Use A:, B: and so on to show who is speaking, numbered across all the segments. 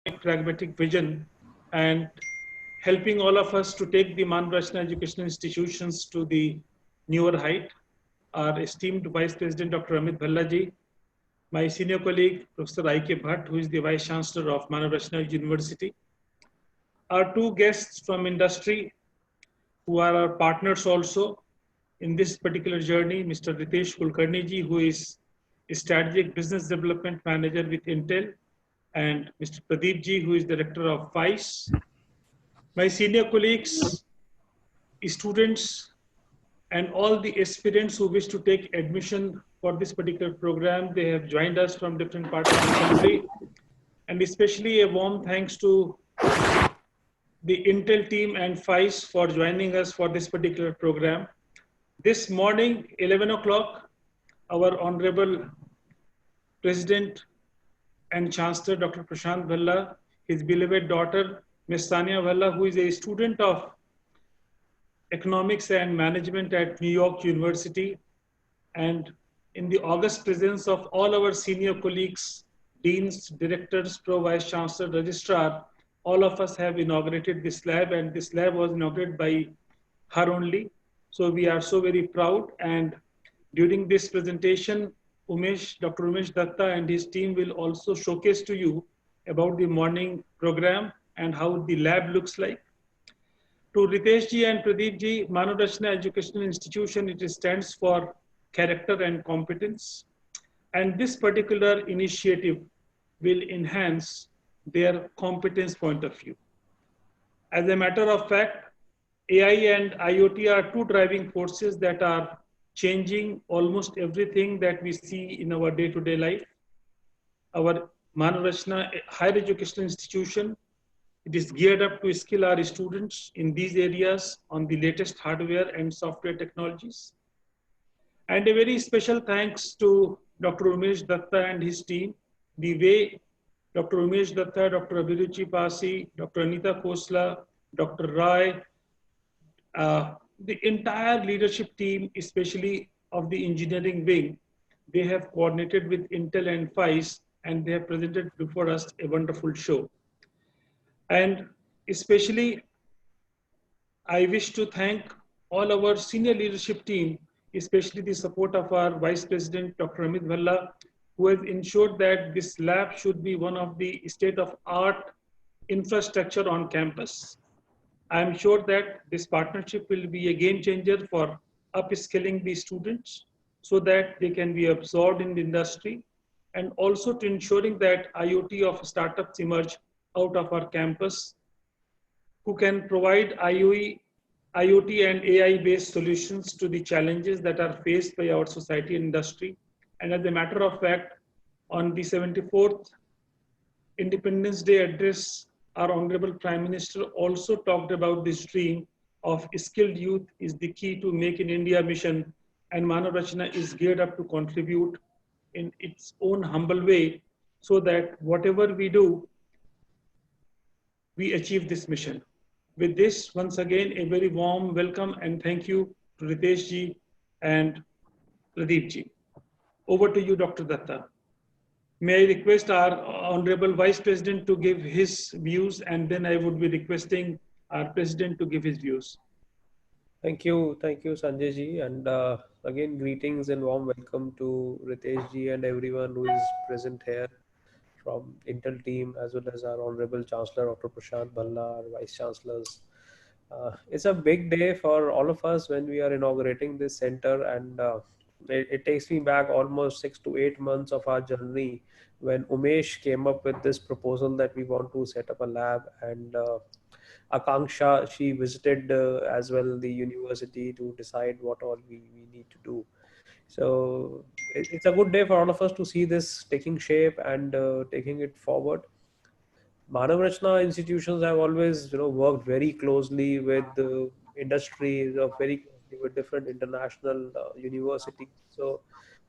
A: dynamic, pragmatic vision and helping all of us to take the Manrashna educational institutions to the newer height. Our esteemed Vice President Dr. Amit Bhallaji, my senior colleague Professor I.K. Bhatt, who is the Vice Chancellor of Manrashna University, our two guests from industry who are our partners also in this particular journey, Mr. Ritesh Kulkarni ji, who is a strategic business development manager with Intel, and Mr. Pradeep ji, who is director of FICE. My senior colleagues, students, and all the aspirants who wish to take admission for this particular program, they have joined us from different parts of the country. And especially a warm thanks to the Intel team and FICE for joining us for this particular program. This morning, 11 o'clock, our Honorable President and Chancellor Dr. Prashant Bhalla, his beloved daughter, Ms. Sania Bhalla, who is a student of economics and management at New York University, and in the august presence of all our senior colleagues, deans, directors, pro vice chancellor, registrar, all of us have inaugurated this lab, and this lab was inaugurated by her only. So we are so very proud. And during this presentation, Dr. Umesh Datta and his team will also showcase to you about the morning program and how the lab looks like. To Ritesh ji and Pradeep ji, Manavdashna Educational Institution, it stands for character and competence. And this particular initiative will enhance their competence point of view. As a matter of fact, AI and IoT are two driving forces that are changing almost everything that we see in our day-to-day life. Our Manavdashna Higher Educational Institution, it is geared up to skill our students in these areas on the latest hardware and software technologies. And a very special thanks to Dr. Umesh Datta and his team. The way Dr. Umesh Datta, Dr. Abhiruchi Pasi, Dr. Anita Khosla, Dr. Rai, the entire leadership team, especially of the engineering wing, they have coordinated with Intel and FICE, and they have presented before us a wonderful show. And especially, I wish to thank all our senior leadership team, especially the support of our Vice President, Dr. Amit Bhalla, who has ensured that this lab should be one of the state-of-art infrastructure on campus. I am sure that this partnership will be a game changer for upskilling the students so that they can be absorbed in the industry, and also to ensuring that IoT of startups emerge out of our campus who can provide IoT and AI-based solutions to the challenges that are faced by our society and industry. And as a matter of fact, on the 74th Independence Day address, our Honorable Prime Minister also talked about this dream of skilled youth is the key to Make in India mission, and Manav Rachana is geared up to contribute in its own humble way so that whatever we do, we achieve this mission. With this, once again, a very warm welcome and thank you to Ritesh ji and Pradeep ji. Over to you, Dr. Datta. May I request our Honorable Vice President to give his views, and then I would be requesting our President to give his views.
B: Thank you, Sanjay ji, and again greetings and warm welcome to Ritesh ji and everyone who is present here from Intel team as well as our Honorable Chancellor Dr. Prashant Bhalla, our Vice Chancellors. It's a big day for all of us when we are inaugurating this center, and it takes me back almost 6 to 8 months of our journey when Umesh came up with this proposal that we want to set up a lab, and Akanksha, she visited as well the university to decide what all we need to do. So it's a good day for all of us to see this taking shape and taking it forward. Manav Rachna institutions have always, worked very closely with the industry, very closely with different international universities. So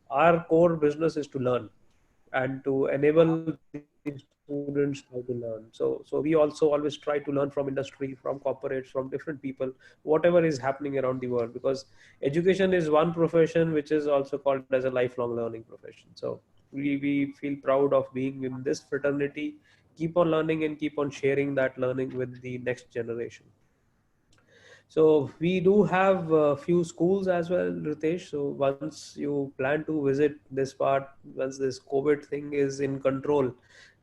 B: our core business is to learn and to enable the students how to learn. So we also always try to learn from industry, from corporates, from different people, whatever is happening around the world, because education is one profession which is also called as a lifelong learning profession. So we feel proud of being in this fraternity keep on learning and keep on sharing that learning with the next generation. So we do have a few schools as well, Ritesh. So once you plan to visit this part, once this COVID thing is in control,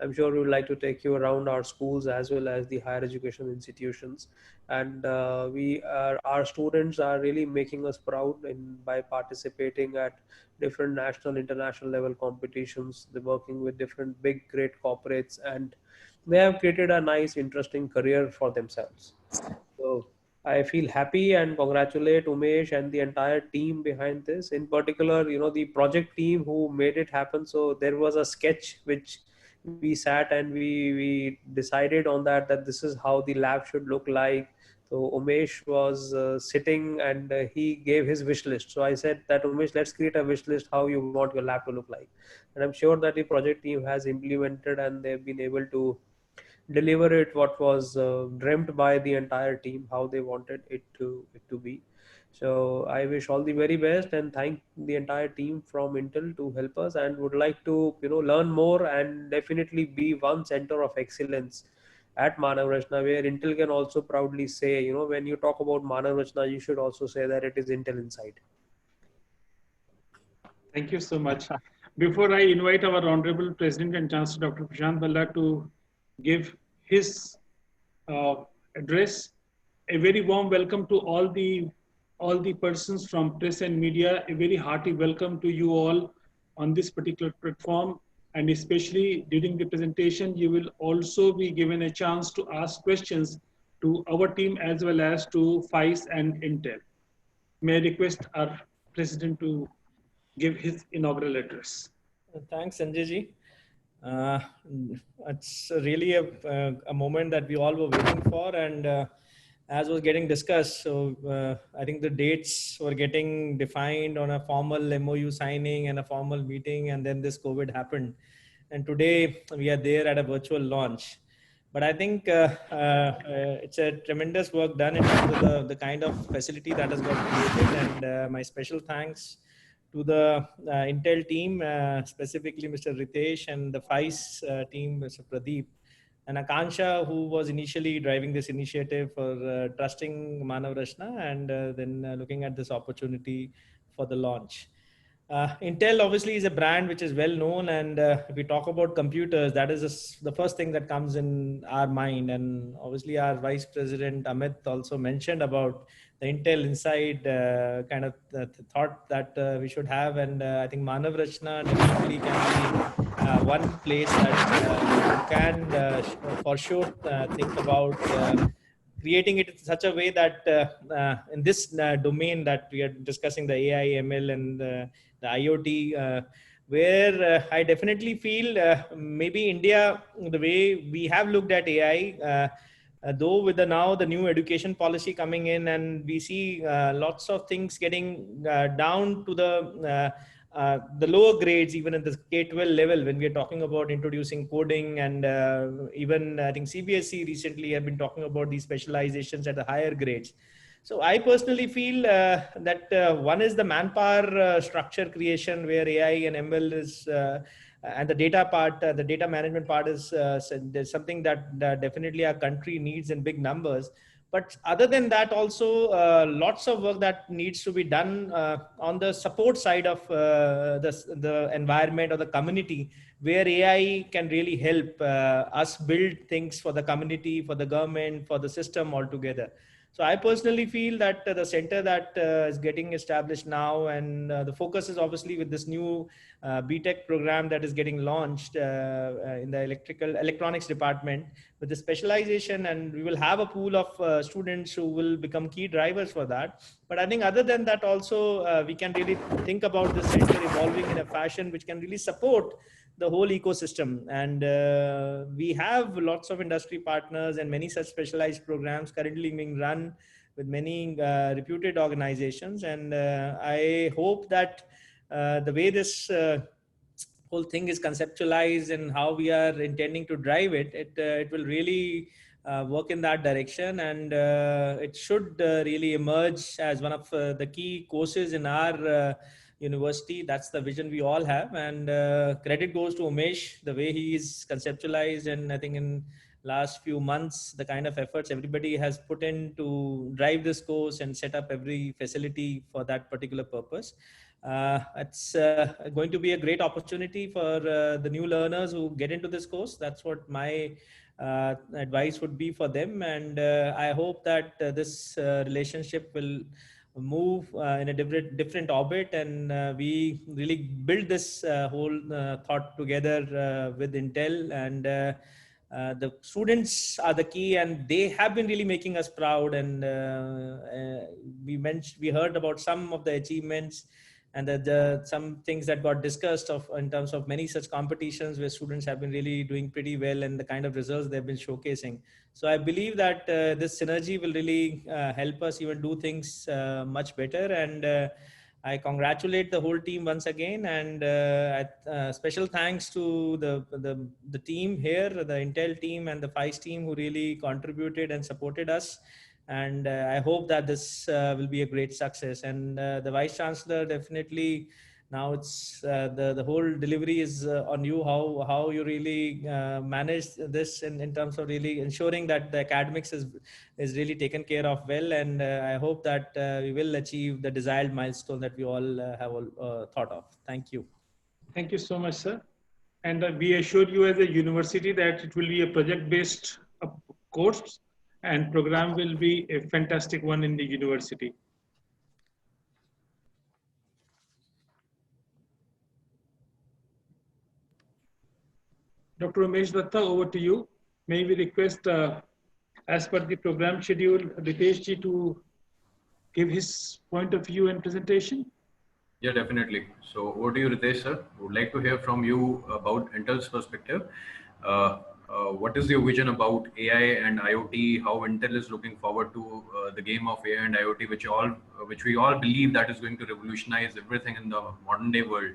B: I'm sure we would like to take you around our schools as well as the higher education institutions. And our students are really making us proud by participating at different national, international level competitions. They're working with different big, great corporates, and they have created a nice, interesting career for themselves. So I feel happy and congratulate Umesh and the entire team behind this. In particular, the project team who made it happen. So there was a sketch which we sat and we decided on that this is how the lab should look like. So Umesh was sitting and he gave his wish list. So I said that Umesh, let's create a wish list how you want your lab to look like. And I'm sure that the project team has implemented and they've been able to deliver it what was dreamt by the entire team, how they wanted it to be. So I wish all the very best and thank the entire team from Intel to help us, and would like to learn more and definitely be one center of excellence at Manav Rachna, where Intel can also proudly say, when you talk about Manav Rachna, you should also say that it is Intel inside.
A: Thank you so much. Before I invite our Honorable President and Chancellor Dr. Prashant Bhalla to give his uh, address, a very warm welcome to all the persons from press and media. A very hearty welcome to you all on this particular platform, and especially during the presentation, you will also be given a chance to ask questions to our team as well as to FICE and Intel. May I request our President to give his inaugural address.
C: Thanks, Sanjay ji. Uh, it's really a moment that we all were waiting for, and as was getting discussed, so I think the dates were getting defined on a formal MOU signing and a formal meeting, and then this COVID happened, and today we are there at a virtual launch. But I think it's a tremendous work done in terms of the kind of facility that has got created, and my special thanks to the Intel team, specifically Mr. Ritesh, and the FICE team, Mr. Pradeep, and Akansha, who was initially driving this initiative for trusting Manav Rachna, and then looking at this opportunity for the launch. Intel obviously is a brand which is well known, and if we talk about computers, that is the first thing that comes in our mind. And obviously, our Vice President Amit also mentioned about the Intel Inside kind of thought that we should have, and I think Manav Rachna definitely can be one place that you can for sure think about creating it in such a way that in this domain that we are discussing, the AI, ML, and the IoT, where I definitely feel maybe India, the way we have looked at AI, though with now the new education policy coming in, and we see lots of things getting down to the lower grades, even at the K-12 level, when we are talking about introducing coding, and even I think CBSE recently have been talking about these specializations at the higher grades. So I personally feel that one is the manpower structure creation, where AI and ML is, and the data part, the data management part is something that definitely our country needs in big numbers. But other than that, also lots of work that needs to be done on the support side of the environment or the community, where AI can really help us build things for the community, for the government, for the system altogether. So I personally feel that the center that is getting established now, and the focus is obviously with this new BTech program that is getting launched in the electronics department, with the specialization, and we will have a pool of students who will become key drivers for that. But I think other than that also, we can really think about this center evolving in a fashion which can really support the whole ecosystem. And we have lots of industry partners and many such specialized programs currently being run with many reputed organizations. And I hope that the way this whole thing is conceptualized and how we are intending to drive it, it will really work in that direction, and it should really emerge as one of the key courses in our university. That's the vision we all have, and credit goes to Umesh, the way he is conceptualized, and I think in last few months the kind of efforts everybody has put in to drive this course and set up every facility for that particular purpose. It's going to be a great opportunity for the new learners who get into this course. That's what my advice would be for them, and I hope that this relationship will move in a different orbit, and we really build this whole thought together with Intel, and the students are the key, and they have been really making us proud. And we heard about some of the achievements and some things that got discussed of in terms of many such competitions where students have been really doing pretty well and the kind of results they've been showcasing. So I believe that this synergy will really help us even do things much better. And I congratulate the whole team once again, and special thanks to the team here, the Intel team and the FICE team, who really contributed and supported us. And I hope that this will be a great success. And the Vice Chancellor, definitely now it's the whole delivery is on you, how you really manage this in terms of really ensuring that the academics is really taken care of well. And I hope that we will achieve the desired milestone that we all have thought of. Thank you.
A: Thank you so much, sir. And we assure you as a university that it will be a project-based course, and program will be a fantastic one in the university. Dr. Umesh Datta, over to you. May we request, as per the program schedule, Ritesh ji to give his point of view and presentation?
D: Yeah, definitely. So over to you, Ritesh sir. Would like to hear from you about Intel's perspective. What is your vision about AI and IoT? How Intel is looking forward to the game of AI and IoT, which we all believe that is going to revolutionize everything in the modern day world.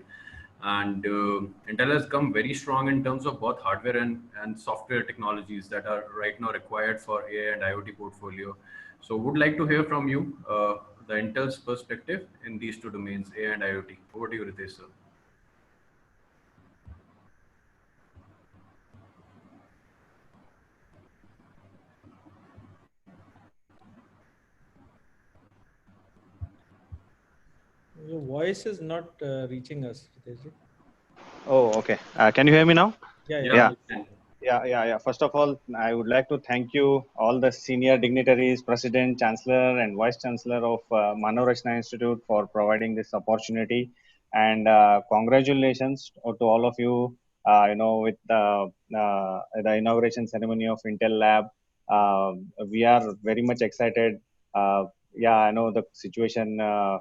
D: And Intel has come very strong in terms of both hardware and software technologies that are right now required for AI and IoT portfolio. So would like to hear from you the Intel's perspective in these two domains, AI and IoT. Over to you, Ritesh sir.
C: Your voice is not reaching us, Ritesh ji.
E: Oh, okay. Can you hear me now?
C: Yeah.
E: Yeah. First of all, I would like to thank you, all the senior dignitaries, President, Chancellor, and Vice Chancellor of Manav Rachna Institute for providing this opportunity. And congratulations to all of you, with the inauguration ceremony of Intel Lab. We are very much excited. Yeah, I know the situation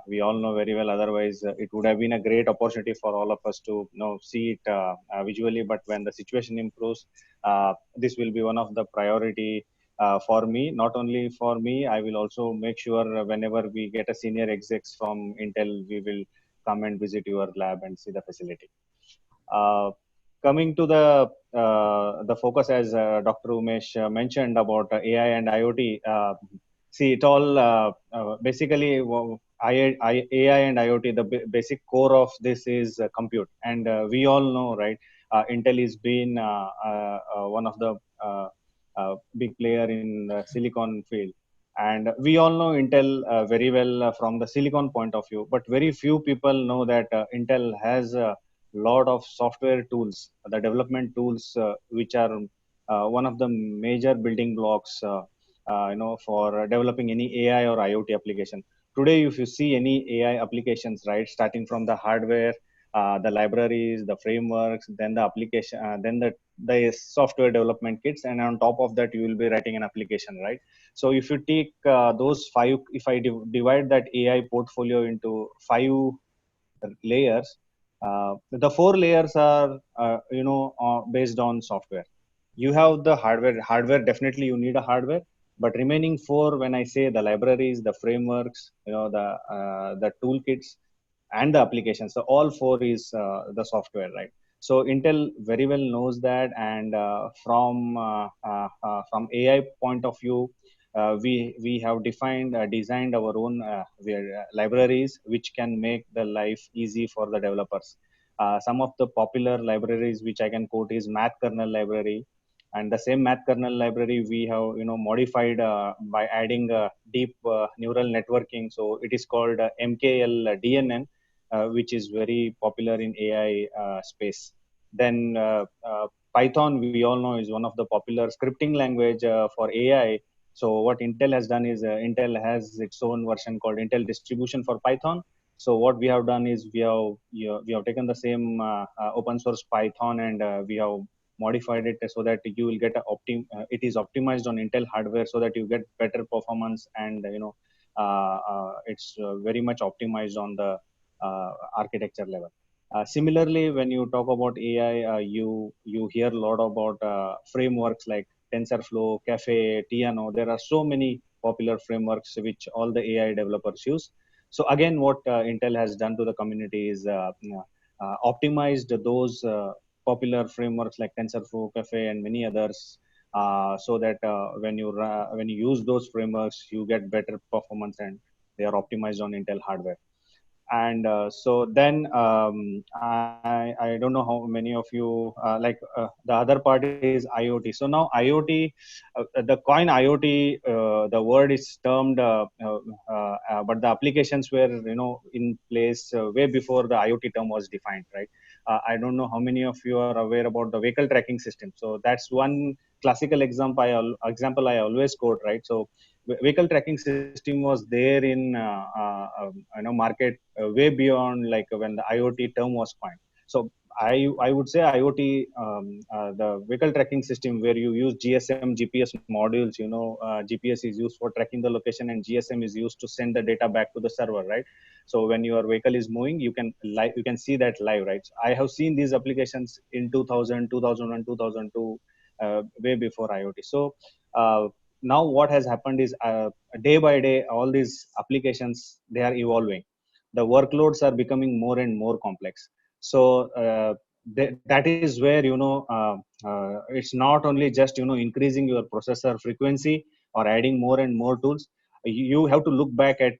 E: we all know very well. Otherwise, it would have been a great opportunity for all of us to see it visually. But when the situation improves, this will be one of the priority for me. Not only for me, I will also make sure whenever we get a senior execs from Intel, we will come and visit your lab and see the facility. Coming to the focus, as Dr. Umesh mentioned about AI and IoT. See, it all basically AI and IoT. The basic core of this is compute, and we all know, right? Intel has been one of the big player in the silicon field, and we all know Intel very well from the silicon point of view. But very few people know that Intel has a lot of software tools, the development tools, which are one of the major building blocks. For developing any AI or IoT application. Today, if you see any AI applications, right, starting from the hardware, the libraries, the frameworks, then the application, then the software development kits, and on top of that, you will be writing an application, right? So if you take those five, if I divide that AI portfolio into 5 layers, the 4 layers are, based on software. You have the hardware, definitely you need a hardware, but remaining 4, when I say the libraries, the frameworks, the toolkits and the applications, so all 4 is the software, right? So Intel very well knows that, and from AI point of view, we have designed our own libraries which can make the life easy for the developers. Some of the popular libraries which I can quote is math kernel library, and the same math kernel library we have modified by adding deep neural networking. So it is called MKL DNN, which is very popular in AI space. Then Python, we all know, is one of the popular scripting language for AI. So what Intel has done is Intel has its own version called Intel distribution for Python. So what we have done is we have taken the same open source Python, and we have modified it so that you will get it is optimized on Intel hardware so that you get better performance, and it's very much optimized on the architecture level. Similarly, when you talk about AI, you hear a lot about frameworks like TensorFlow, Caffe, Tiano. There are so many popular frameworks which all the AI developers use. So again, what Intel has done to the community is optimized those popular frameworks like TensorFlow, Caffe, and many others, so that when you use those frameworks, you get better performance, and they are optimized on Intel hardware. And so then I don't know how many of you the other part is IoT. So now IoT, the coin IoT, the word is termed, but the applications were in place way before the IoT term was defined, right? I don't know how many of you are aware about the vehicle tracking system. So that's one classical example I always quote, right? So vehicle tracking system was there in market way beyond like when the IoT term was coined. So I would say IoT, the vehicle tracking system where you use GSM, GPS modules. GPS is used for tracking the location, and GSM is used to send the data back to the server, right? So when your vehicle is moving, you can see that live, right? So I have seen these applications in 2000, 2001, 2002, way before IoT. So now what has happened is day by day all these applications, they are evolving. The workloads are becoming more and more complex. So that is where it's not only just increasing your processor frequency or adding more and more tools. You have to look back at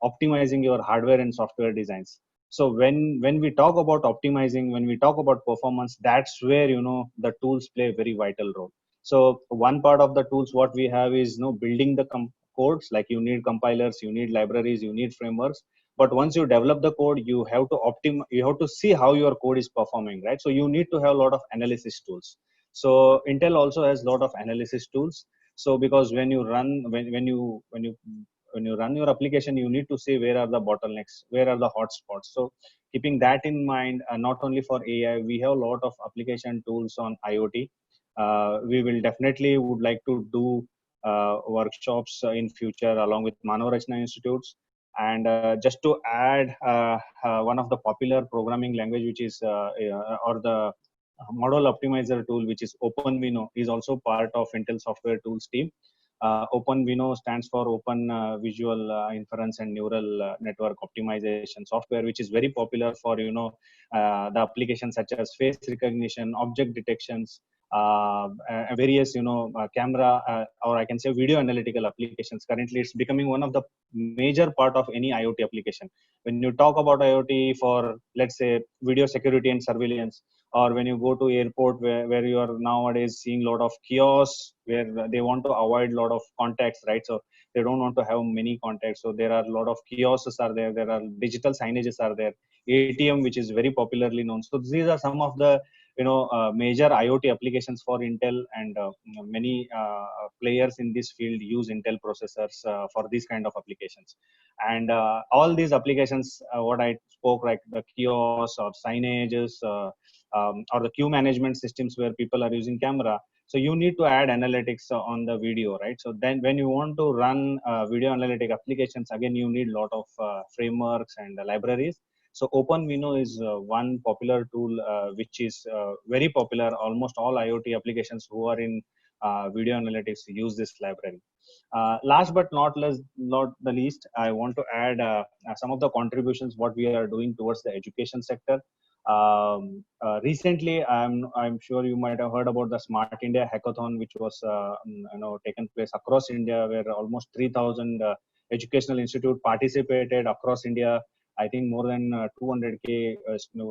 E: optimizing your hardware and software designs. So when we talk about optimizing, when we talk about performance, that's where the tools play a very vital role. So one part of the tools what we have is building the codes. Like you need compilers, you need libraries, you need frameworks. But once you develop the code, you have to you have to see how your code is performing, right? So you need to have a lot of analysis tools. So Intel also has a lot of analysis tools. So because when you run your application, you need to see where are the bottlenecks, where are the hotspots. So keeping that in mind, not only for AI, we have a lot of application tools on IoT. We will definitely would like to do workshops in future along with Manav Rachna Institutes. And just to add, one of the popular programming language, which is or the model optimizer tool, which is OpenVINO, is also part of Intel Software Tools team. OpenVINO stands for Open Visual Inference and Neural Network Optimization software, which is very popular for the applications such as face recognition, object detections, various camera or I can say video analytical applications. Currently, it's becoming one of the major part of any IoT application. When you talk about IoT for, let's say, video security and surveillance, or when you go to airport where you are nowadays seeing a lot of kiosks where they want to avoid a lot of contacts, right? So they don't want to have many contacts. So there are a lot of kiosks are there. There are digital signages are there. ATM, which is very popularly known. So these are some of the major IoT applications for Intel, and many players in this field use Intel processors for these kind of applications. And all these applications, what I spoke, like the kiosks or signages, or the queue management systems where people are using camera. So you need to add analytics on the video, right? So then when you want to run video analytic applications, again, you need a lot of frameworks and libraries. So OpenVINO is one popular tool which is very popular. Almost all IoT applications who are in video analytics use this library. Last but not the least, I want to add some of the contributions what we are doing towards the education sector. Recently, I'm sure you might have heard about the Smart India Hackathon, which was taken place across India, where almost 3,000 educational institute participated across India. I think more than 200K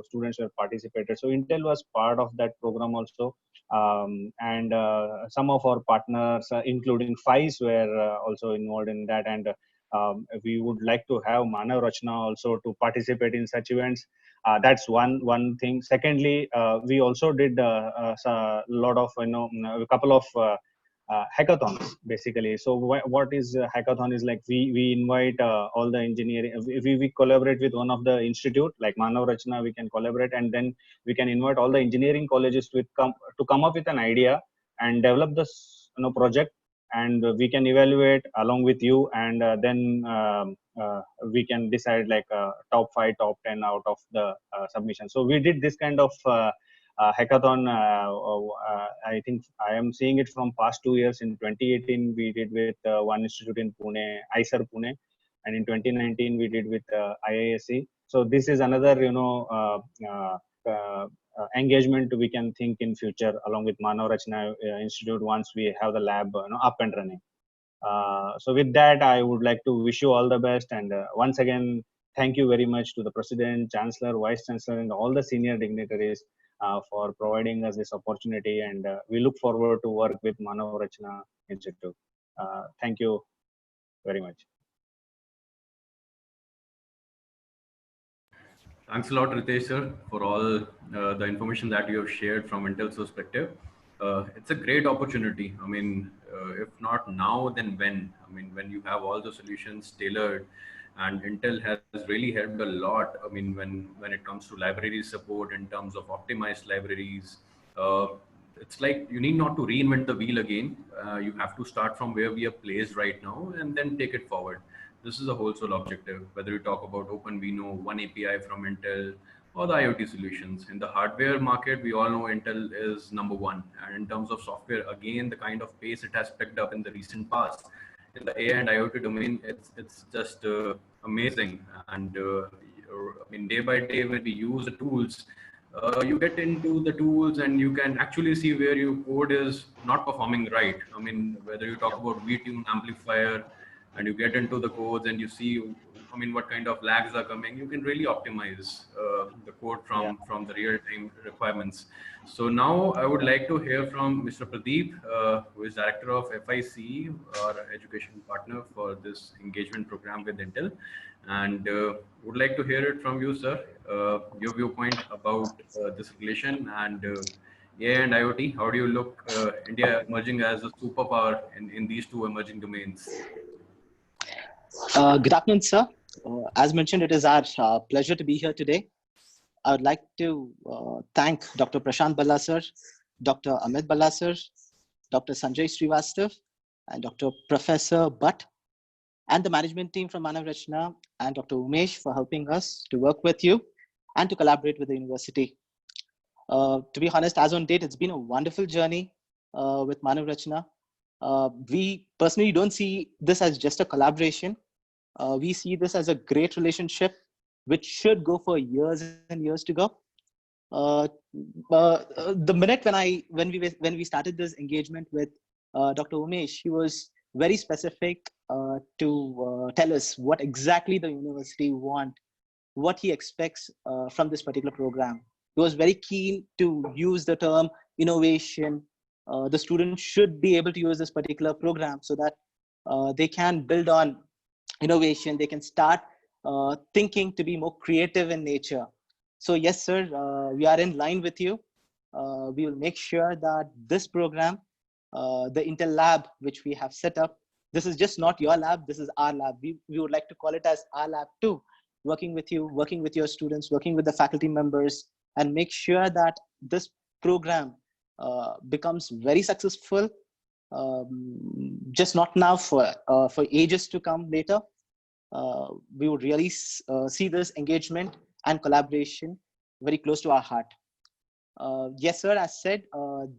E: students were participated. So Intel was part of that program also, and some of our partners, including FICE, were also involved in that. And we would like to have Manav Rachna also to participate in such events. That's one thing. Secondly, we also did a lot of a couple of hackathons basically. So what is a hackathon is like we invite all the engineering, we collaborate with one of the institute like Manav Rachna. We can collaborate, and then we can invite all the engineering colleges to come up with an idea and develop this project, and we can evaluate along with you, and then we can decide like top 5 top 10 out of the submission. So we did this kind of hackathon. I think I am seeing it from past 2 years. In 2018 we did with one institute in Pune, ISER Pune, and in 2019 we did with IISc. So this is another engagement we can think in future along with Manav Rachna Institute once we have the lab up and running. So with that, I would like to wish you all the best, and once again thank you very much to the President, Chancellor, Vice Chancellor, and all the senior dignitaries for providing us this opportunity, and we look forward to work with Manav Rachna Institute. Thank you very much.
D: Thanks a lot, Ritesh sir, for all the information that you have shared from Intel's perspective. It's a great opportunity. I mean, if not now, then when? I mean, when you have all the solutions tailored, and Intel has really helped a lot. I mean, when it comes to library support in terms of optimized libraries, it's like you need not to reinvent the wheel again. You have to start from where we are placed right now and then take it forward. This is the whole sole objective, whether you talk about OpenVINO, one API from Intel, or the IoT solutions. In the hardware market, we all know Intel is number one. And in terms of software, again, the kind of pace it has picked up in the recent past, in the AI and IoT domain, it's just amazing. And I mean, day by day, when we use the tools, you get into the tools and you can actually see where your code is not performing right. I mean, whether you talk about VTune amplifier, and you get into the codes and you see, I mean, what kind of lags are coming, you can really optimize the code from the real-time requirements. So now I would like to hear from Mr. Pradeep, who is Director of FIC, our education partner for this engagement program with Intel. And would like to hear it from you, sir, your viewpoint about this relation and AI and IoT. How do you look India emerging as a superpower in these two emerging domains?
F: Good afternoon, sir. As mentioned, it is our pleasure to be here today. I would like to thank Dr. Prashant Balla sir, Dr. Amit Balla sir, Dr. Sanjay Srivastav, and Dr. Professor Bhatt, and the management team from Manav Rachna, and Dr. Umesh for helping us to work with you and to collaborate with the university. To be honest, as on date, it's been a wonderful journey with Manav Rachna. We personally don't see this as just a collaboration. We see this as a great relationship, which should go for years and years to go. The minute when we started this engagement with Dr. Umesh, he was very specific to tell us what exactly the university want, what he expects from this particular program. He was very keen to use the term innovation. The students should be able to use this particular program so that they can build on innovation. They can start thinking to be more creative in nature. So yes, sir, we are in line with you. We will make sure that this program, the Intel Lab, which we have set up, this is just not your lab, this is our lab. We would like to call it as our lab too, working with you, working with your students, working with the faculty members, and make sure that this program becomes very successful, just not now, for ages to come later. We would really see this engagement and collaboration very close to our heart. Yes, sir, as said,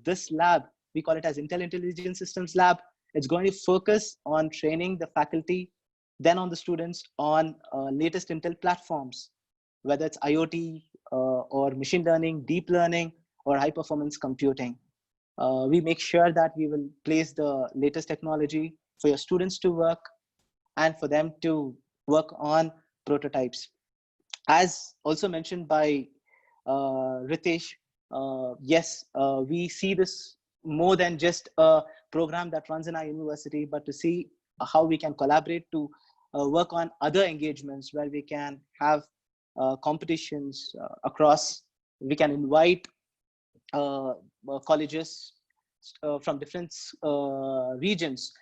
F: this lab, we call it as Intel Intelligent Systems Lab. It's going to focus on training the faculty, then on the students on latest Intel platforms, whether it's IoT, or machine learning, deep learning, or high performance computing. We make sure that we will place the latest technology for your students to work and for them to work on prototypes. As also mentioned by Ritesh, yes, we see this more than just a program that runs in our university, but to see how we can collaborate to work on other engagements where we can have competitions across. We can invite colleges from different regions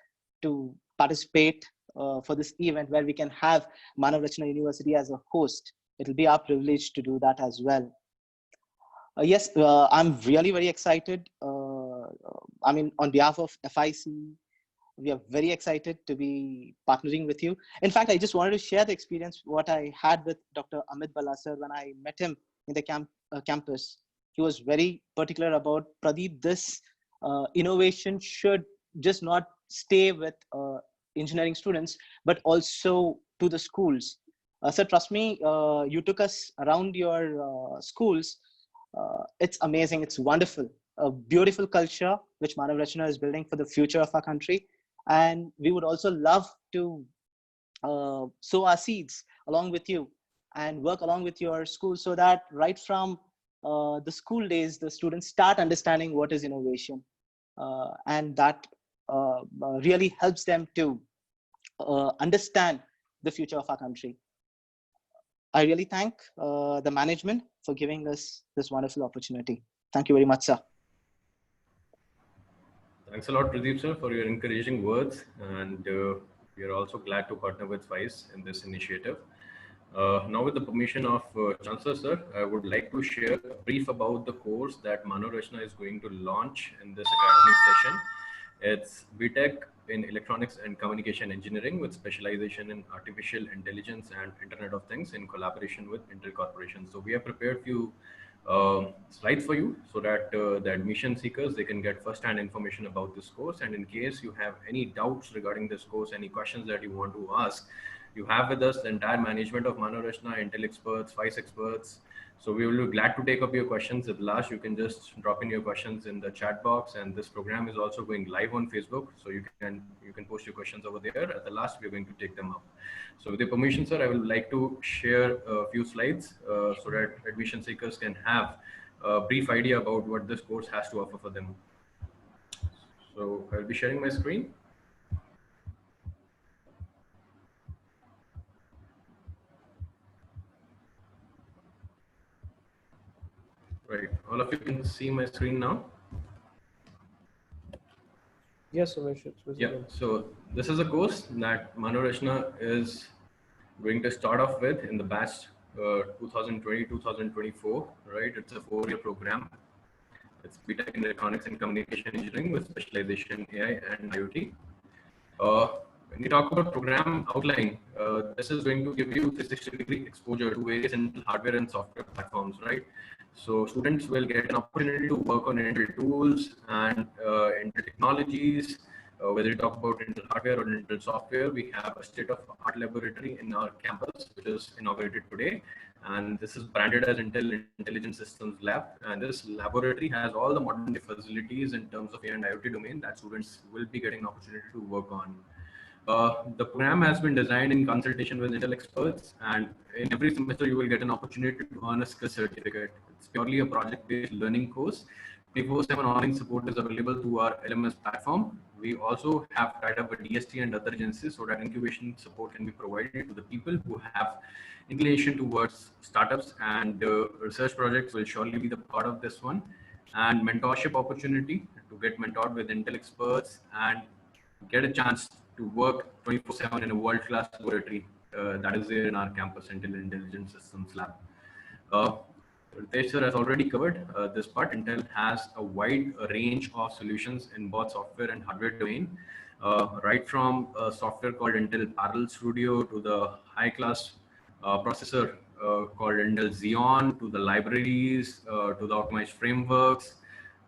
F: to participate for this event, where we can have Manav Rachna University as a host. It will be our privilege to do that as well. Yes, I'm really very excited. I mean, on behalf of FIC, we are very excited to be partnering with you. In fact, I just wanted to share the experience what I had with Dr. Amit Balla sir when I met him in the campus. He was very particular about, Pradeep, this innovation should just not stay with engineering students, but also to the schools. Sir, trust me, you took us around your schools. It's amazing. It's wonderful. A beautiful culture which Manav Rachna is building for the future of our country. And we would also love to sow our seeds along with you and work along with your school, so that right from the school days, the students start understanding what is innovation. And that really helps them to understand the future of our country. I really thank the management for giving us this wonderful opportunity. Thank you very much, sir.
D: Thanks a lot, Pradeep sir, for your encouraging words, and we are also glad to partner with SWICE in this initiative. Now, with the permission of Chancellor sir, I would like to share a brief about the course that Manav Rachna is going to launch in this academic session. It's BTech in Electronics and Communication Engineering with specialization in Artificial Intelligence and Internet of Things in collaboration with Intel Corporation. So we have prepared few slides for you so that the admission seekers, they can get first-hand information about this course. And in case you have any doubts regarding this course, any questions that you want to ask, you have with us the entire management of Manav Rachna, Intel experts, SWICE experts. So we will be glad to take up your questions. At last, you can just drop in your questions in the chat box, and this program is also going live on Facebook. So you can post your questions over there. At the last, we're going to take them up. So with your permission, sir, I would like to share a few slides so that admission seekers can have a brief idea about what this course has to offer for them. So I'll be sharing my screen. Right, all of you can see my screen now.
B: Yes, Umesh, it's visible.
D: Yeah, so this is a course that Manav Rachna is going to start off with in the batch 2020-2024, right? It's a 4-year program. It's BTech in Electronics and Communication Engineering with specialization in AI and IoT. When we talk about program outline, this is going to give you 360-degree exposure to various Intel hardware and software platforms, right? So students will get an opportunity to work on Intel tools and Intel technologies. Whether you talk about Intel hardware or Intel software, we have a state-of-the-art laboratory in our campus, which is inaugurated today. And this is branded as Intel Intelligent Systems Lab. And this laboratory has all the modern facilities in terms of AI and IoT domain that students will be getting an opportunity to work on. The program has been designed in consultation with Intel experts, and in every semester you will get an opportunity to earn a skill certificate. It's purely a project-based learning course. 24/7 online support is available through our LMS platform. We also have tied up with DST and other agencies so that incubation support can be provided to the people who have inclination towards startups, and research projects will surely be the part of this one. And mentorship opportunity to get mentored with Intel experts and get a chance to work 24/7 in a world-class laboratory that is there in our campus, Intel Intelligent Systems Lab. Ritesh sir has already covered this part. Intel has a wide range of solutions in both software and hardware domain, right from software called Intel Parallel Studio to the high-class processor called Intel Xeon, to the libraries, to the optimized frameworks.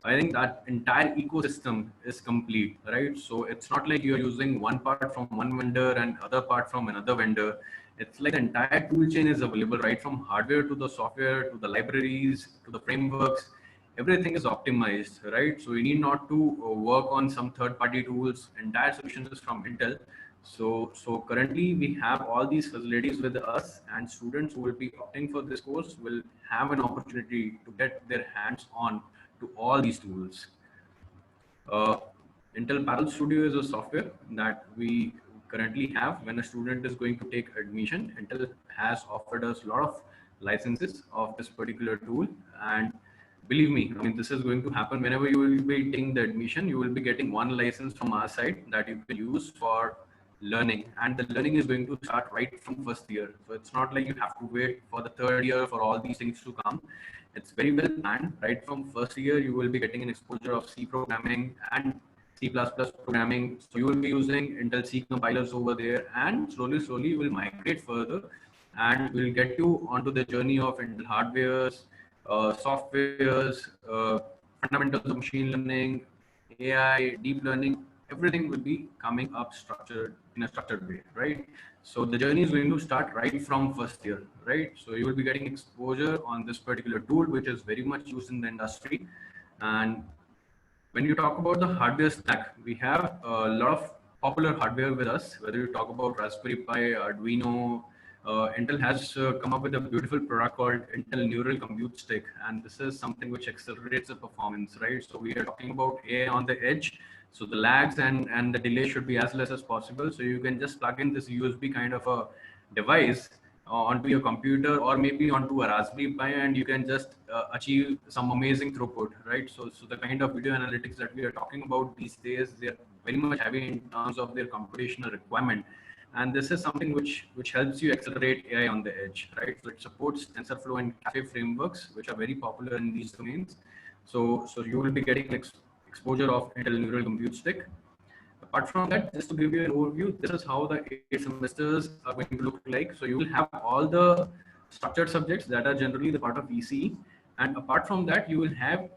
D: I think that entire ecosystem is complete, right? So it's not like you're using one part from one vendor and other part from another vendor. It's like the entire tool chain is available, right from hardware to the software to the libraries to the frameworks. Everything is optimized, right? So you need not to work on some third-party tools. Entire solution is from Intel. So currently we have all these facilities with us, and students who will be opting for this course will have an opportunity to get their hands on to all these tools. Uh, Intel Parallel Studio is a software that we currently have when a student is going to take admission. Intel has offered us a lot of licenses of this particular tool, and believe me, I mean, this is going to happen whenever you will be taking the admission. You will be getting one license from our side that you can use for learning, and the learning is going to start right from first year. So it's not like you have to wait for the third year for all these things to come. It's very well planned. Right from first year, you will be getting an exposure of C programming and C++ programming. So you will be using Intel C compilers over there, and slowly you will migrate further, and we'll get you onto the journey of Intel hardwares, softwares, fundamentals of machine learning, AI, deep learning. Everything will be coming up structured in a structured way, right? So the journey is going to start right from first year, right? So you will be getting exposure on this particular tool, which is very much used in the industry. And when you talk about the hardware stack, we have a lot of popular hardware with us, whether you talk about Raspberry Pi, Arduino. Intel has come up with a beautiful product called Intel Neural Compute Stick, and this is something which accelerates the performance, right? So we are talking about AI on the edge. So the lags and the delay should be as less as possible. So you can just plug in this USB kind of a device onto your computer or maybe onto a Raspberry Pi, and you can just achieve some amazing throughput, right? So the kind of video analytics that we are talking about these days, they are very much heavy in terms of their computational requirement. And this is something which helps you accelerate AI on the edge, right? So it supports TensorFlow and Caffe frameworks, which are very popular in these domains. So you will be getting exposure of Intel Neural Compute Stick. Apart from that, just to give you an overview, this is how the 8 semesters are going to look like. So you will have all the structured subjects that are generally the part of ECE. And apart from that, you will have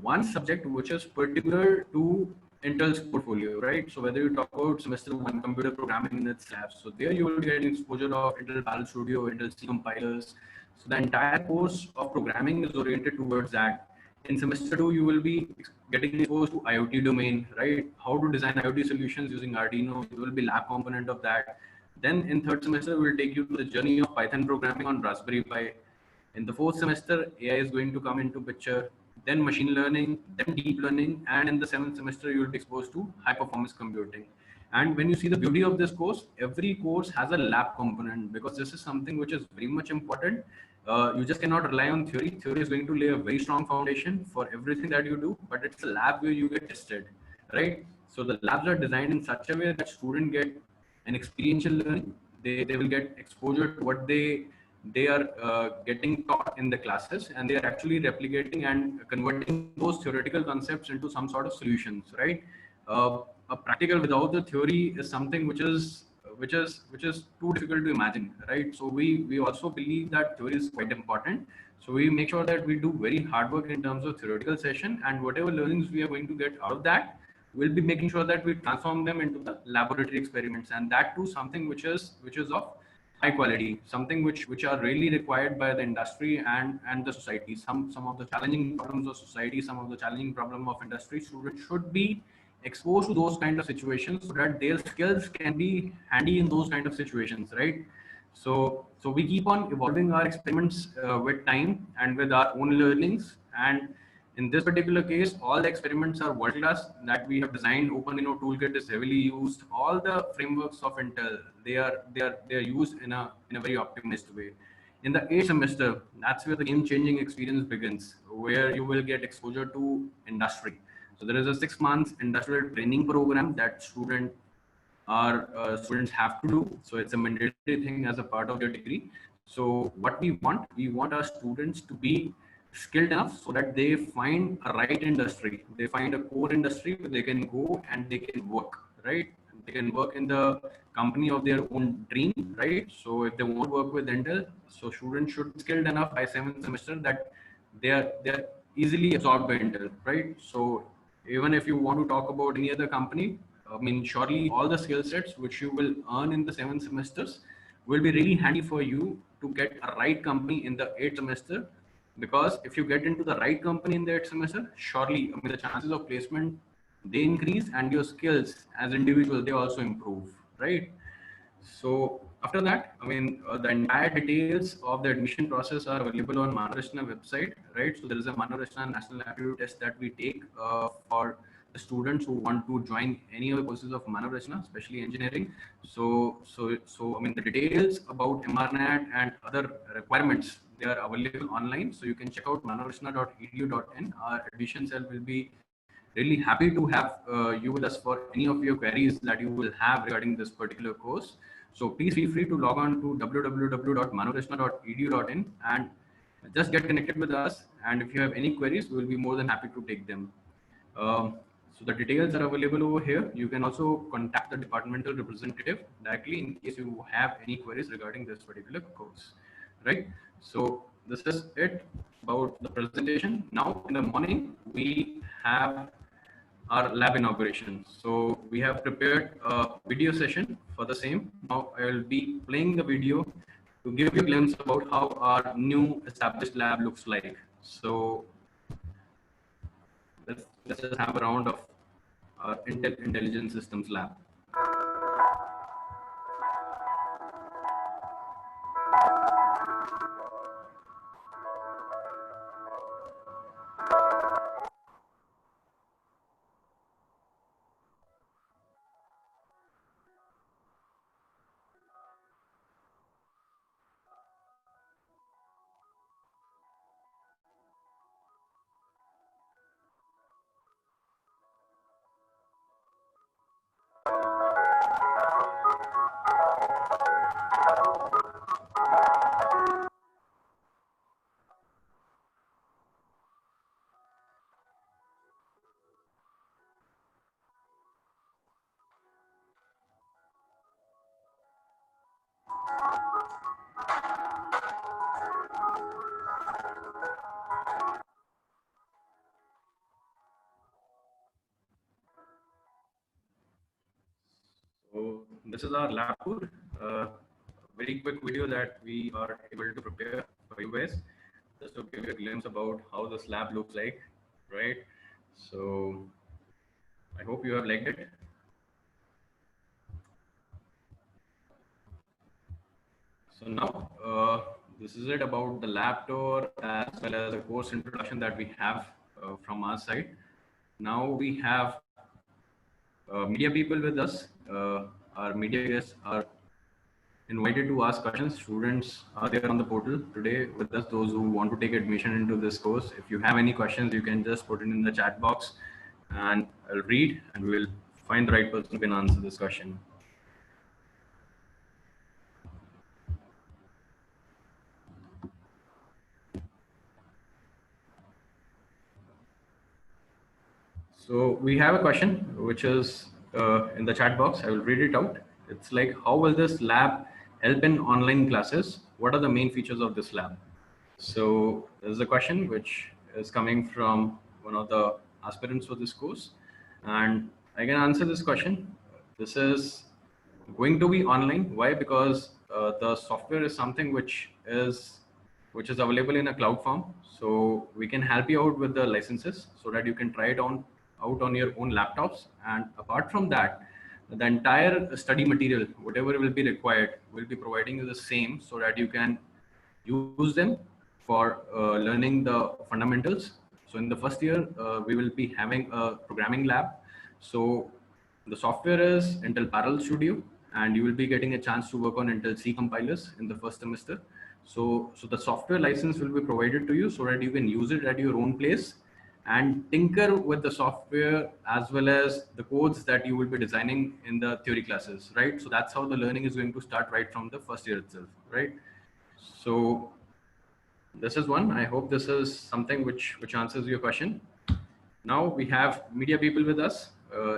D: one subject which is particular to Intel's portfolio, right? So whether you talk about semester 1 computer programming in its labs, so there you will be getting exposure of Intel Parallel Studio, Intel C compilers. So the entire course of programming is oriented towards that. In semester 2, you will be getting exposed to IoT domain, right? How to design IoT solutions using Arduino. It will be lab component of that. Then in third semester, we'll take you to the journey of Python programming on Raspberry Pi. In the fourth semester, AI is going to come into picture, then machine learning, then deep learning. And in the seventh semester, you will be exposed to high performance computing. And when you see the beauty of this course, every course has a lab component, because this is something which is very much important. You just cannot rely on theory. Theory is going to lay a very strong foundation for everything that you do, but it's a lab where you get tested, right? So the labs are designed in such a way that students get an experiential learning. They will get exposure to what they are getting taught in the classes, and they are actually replicating and converting those theoretical concepts into some sort of solutions, right? A practical without the theory is something which is too difficult to imagine, right? So we also believe that theory is quite important. So we make sure that we do very hard work in terms of theoretical session, and whatever learnings we are going to get out of that, we'll be making sure that we transform them into the laboratory experiments, and that too something which is of high quality, something which are really required by the industry and the society. Some of the challenging problems of society, some of the challenging problem of industry, students should be exposed to those kind of situations so that their skills can be handy in those kind of situations, right? So we keep on evolving our experiments with time and with our own learnings. And in this particular case, all the experiments are world class that we have designed. OpenInno toolkit is heavily used. All the frameworks of Intel, they are used in a very optimized way. In the 8th semester, that's where the game-changing experience begins, where you will get exposure to industry. So there is a 6 months industrial training program that students have to do. So it's a mandatory thing as a part of your degree. So what we want our students to be skilled enough so that they find a right industry. They find a core industry where they can go and they can work, right? They can work in the company of their own dream, right? So if they want to work with Intel, so students should be skilled enough by 7th semester that they are easily absorbed by Intel, right? So even if you want to talk about any other company, I mean, surely all the skill sets which you will earn in the 7 semesters will be really handy for you to get a right company in the 8th semester. Because if you get into the right company in the 8th semester, surely, I mean, the chances of placement, they increase, and your skills as individual, they also improve, right? So after that, I mean, the entire details of the admission process are available on Manarachna website, right? So there is a Manarachna National Aptitude Test that we take for the students who want to join any of the courses of Manarachna, especially engineering. So I mean, the details about MRNAT and other requirements, they are available online. So you can check out manarachna.edu.in. Our admission cell will be really happy to have you with us for any of your queries that you will have regarding this particular course. So please feel free to log on to www.manarachna.edu.in and just get connected with us. And if you have any queries, we will be more than happy to take them. So the details are available over here. You can also contact the departmental representative directly in case you have any queries regarding this particular course, right? So this is it about the presentation. Now in the morning, we have our lab inauguration. So we have prepared a video session for the same. Now I will be playing the video to give you a glimpse about how our new established lab looks like. So let's just have a round of our Intel Intelligent Systems lab. So this is our lab tour. Very quick video that we are able to prepare for you guys, just to give you a glimpse about how this lab looks like, right? So I hope you have liked it. So now this is it about the lab tour as well as the course introduction that we have from our side. Now we have media people with us. Our media guests are invited to ask questions. Students are there on the portal today with us, those who want to take admission into this course. If you have any questions, you can just put it in the chat box and I'll read and we'll find the right person who can answer this question. So we have a question which is in the chat box. I will read it out. It's like, how will this lab help in online classes? What are the main features of this lab? So this is a question which is coming from one of the aspirants for this course. And I can answer this question. This is going to be online. Why? Because the software is something which is available in a cloud form. So we can help you out with the licenses so that you can try it out on your own laptops. And apart from that, the entire study material, whatever will be required, will be providing you the same so that you can use them for learning the fundamentals. So in the first year, we will be having a programming lab. So the software is Intel Parallel Studio, and you will be getting a chance to work on Intel C compilers in the first semester. So the software license will be provided to you so that you can use it at your own place and tinker with the software as well as the codes that you will be designing in the theory classes, right? So that's how the learning is going to start right from the first year itself, right? So this is one. I hope this is something which answers your question. Now we have media people with us,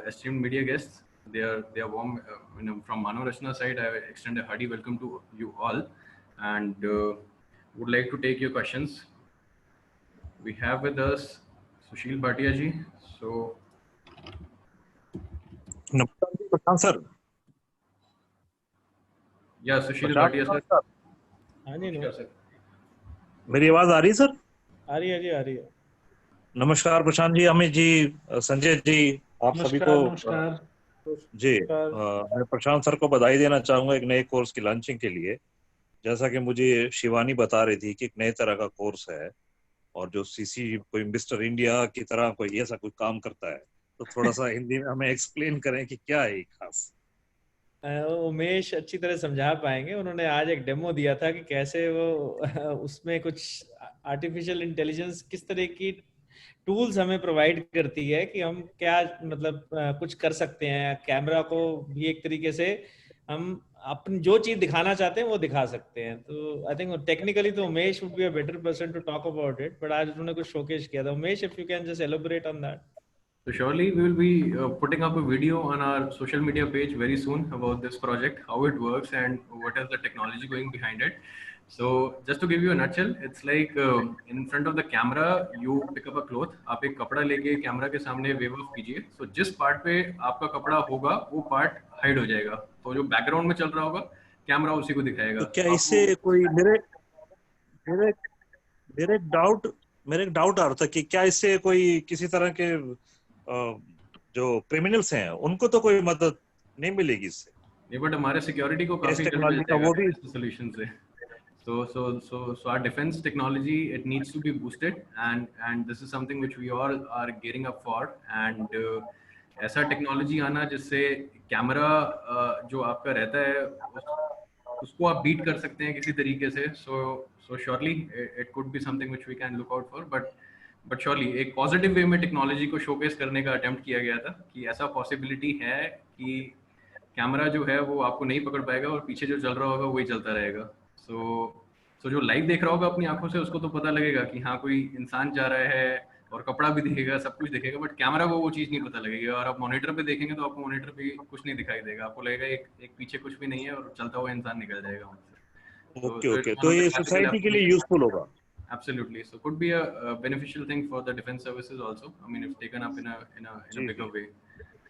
D: esteemed media guests. They are warm. From Manarachna side, I extend a hearty welcome to you all, and would like to take your questions. We have with us Sushil Bhatia ji. So,
G: Namaskar, sir.
D: Yeah, Sushil
G: Prashant
D: Bhatia, sir.
G: Sir,
C: हाँ जी
D: Namaskar, sir.
G: मेरी आवाज आ रही है sir?
C: आ रही है जी, आ रही है।
G: नमस्कार प्रशांत जी, अमित जी, संजय जी, आप सभी को
A: नमस्कार।
G: जी मैं प्रशांत सर को बधाई देना चाहूंगा एक नए कोर्स की लॉन्चिंग के लिए। जैसा कि मुझे शिवानी बता रही थी कि एक नए तरह का कोर्स है और जो सीसी कोई मिस्टर इंडिया की तरह कोई ऐसा कोई काम करता है, तो थोड़ा सा हिंदी में हमें एक्सप्लेन करें कि क्या है ये खास।
C: उमेश अच्छी तरह समझा पाएंगे। उन्होंने आज एक डेमो दिया था कि कैसे वो उसमें कुछ आर्टिफिशियल इंटेलिजेंस किस तरह की टूल्स हमें प्रोवाइड करती है कि हम क्या मतलब कुछ कर सकते हैं। कैमरा को भी एक तरीके से हम अपन जो चीज दिखाना चाहते हैं वो दिखा सकते हैं। तो आई थिंक टेक्निकली तो Umesh would be a better person to talk about it, but आज उन्होंने कुछ शोकेस किया था। Umesh, if you can just elaborate on that.
D: So surely we will be putting up a video on our social media page very soon about this project, how it works, and what is the technology going behind it. So just to give you a nutshell, it's like in front of the camera you pick up a cloth. आप एक कपड़ा लेके camera के सामने wave of कीजिए. So जिस part पे आपका कपड़ा होगा वो पार्ट हाइड हो जाएगा. तो जो बैकग्राउंड में चल रहा होगा कैमरा उसी को दिखाएगा.
G: तो क्या इससे कोई मेरे एक डाउट आ रहा था कि क्या इससे कोई किसी तरह के जो क्रिमिनल्स हैं उनको तो कोई मदद नहीं मिलेगी इससे?
D: नहीं, बट हमारे सिक्योरिटी को काफी हेल्प
G: टेक्नोलॉजी का वो भी
D: सॉल्यूशन से. So our defense technology, it needs to be boosted, and this is something which we all are gearing up for. And ऐसा टेक्नोलॉजी आना जिससे कैमरा जो आपका रहता है उसको आप बीट कर सकते हैं किसी तरीके से. So surely it could be something which we can look out for, but surely एक पॉजिटिव वे में टेक्नोलॉजी को शोकेस करने का अटेम्प्ट किया गया था कि ऐसा पॉसिबिलिटी है कि कैमरा जो है वो आपको नहीं पकड़ पाएगा और पीछे जो चल रहा होगा वही चलता रहेगा. सो जो लाइव देख रहा होगा अपनी आंखों से उसको तो पता लगेगा कि हाँ कोई इंसान जा रहा है और कपड़ा भी दिखेगा, सब कुछ दिखेगा, बट कैमरा को वो चीज़ नहीं पता लगेगी. और आप मॉनिटर पे देखेंगे तो आपको मॉनिटर पे कुछ नहीं दिखाई देगा, आपको लगेगा एक पीछे कुछ भी नहीं है और चलता हुआ इंसान निकल जाएगा वहाँ से.
G: ओके, तो ये सोसाइटी के लिए यूजफुल होगा.
D: Absolutely. So could be a beneficial thing for the defense services also. I mean, if taken up in a bigger way.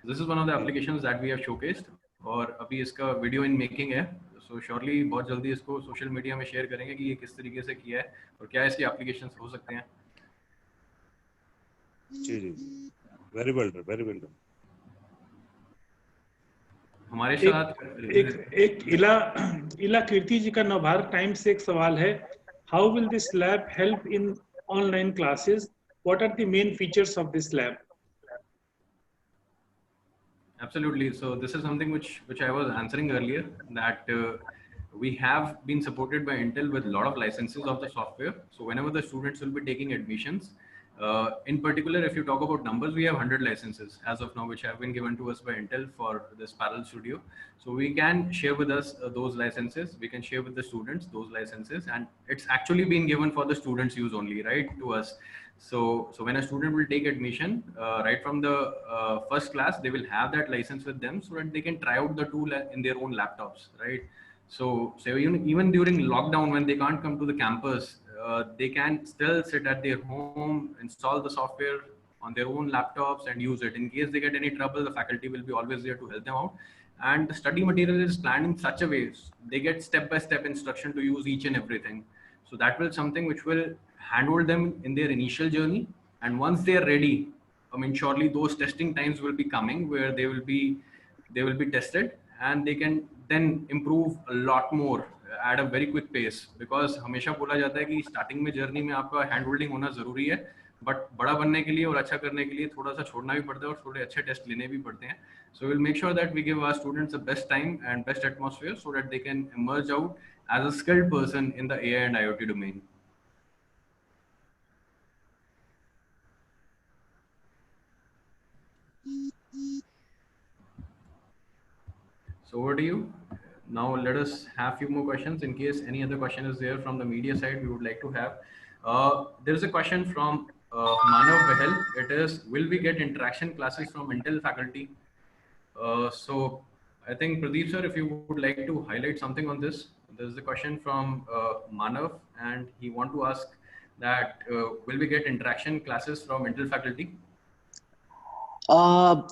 D: This is one of the applications that we have showcased. और अभी इसका video in making है. So surely बहुत जल्दी इसको social media में share करेंगे कि ये किस तरीके से किया है और क्या इसके एप्लीकेशंस हो सकते हैं.
G: जी, वेरी वेल डन.
D: हमारे साथ
A: एक इला कीर्ति जी का नवभारत टाइम्स से एक सवाल है. How will this lab help in online classes? What are the main features of this lab?
D: Absolutely. So this is something which I was answering earlier, that we have been supported by Intel with a lot of licenses of the software. So whenever the students will be taking admissions, in particular, if you talk about numbers, we have 100 licenses as of now, which have been given to us by Intel for this Parallel Studio. So we can share with us those licenses. We can share with the students those licenses, and it's actually been given for the students' use only, right, to us. So when a student will take admission, right from the first class, they will have that license with them so that they can try out the tool in their own laptops, right? So even during lockdown, when they can't come to the campus, they can still sit at their home, install the software on their own laptops and use it. In case they get any trouble, the faculty will be always there to help them out. And the study material is planned in such a way, they get step-by-step instruction to use each and everything. So that will something which will handhold them in their initial journey. And once they are ready, I mean, surely those testing times will be coming where they will be tested and they can then improve a lot more at a very quick pace. Because हमेशा बोला जाता है कि starting में journey में आपका hand holding होना जरूरी है, बट बड़ा बनने के लिए और अच्छा करने के लिए थोड़ा सा छोड़ना भी पड़ता है और थोड़े अच्छे टेस्ट लेने भी पड़ते हैं. So we'll make sure that we give our students the best time and best atmosphere so that they can emerge out as a skilled person in the AI and IoT domain. So over to you. Now let us have a few more questions. In case any other question is there from the media side, we would like to have. There is a question from Manav Behel. It is, will we get interaction classes from Intel faculty? So I think Pradeep sir, if you would like to highlight something on this. There's a question from Manav, and he want to ask that will we get interaction classes from Intel faculty?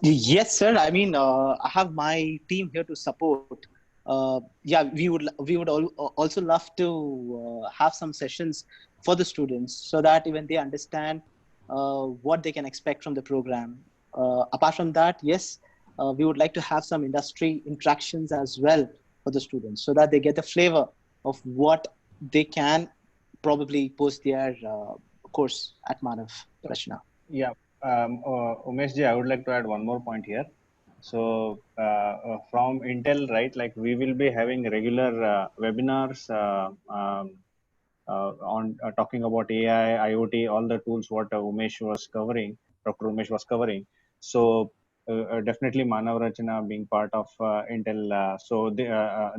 F: Yes, sir. I mean, I have my team here to support. yeah, we would also love to have some sessions for the students so that even they understand what they can expect from the program. Apart from that, yes, we would like to have some industry interactions as well for the students so that they get a flavor of what they can probably post their course at Manav Rachna.
E: Yeah, Umesh ji, I would like to add one more point here. So from Intel, right, like we will be having regular webinars on talking about AI, IoT, all the tools what Umesh was covering, Dr. Umesh was covering. So definitely Manav Rachana being part of Intel,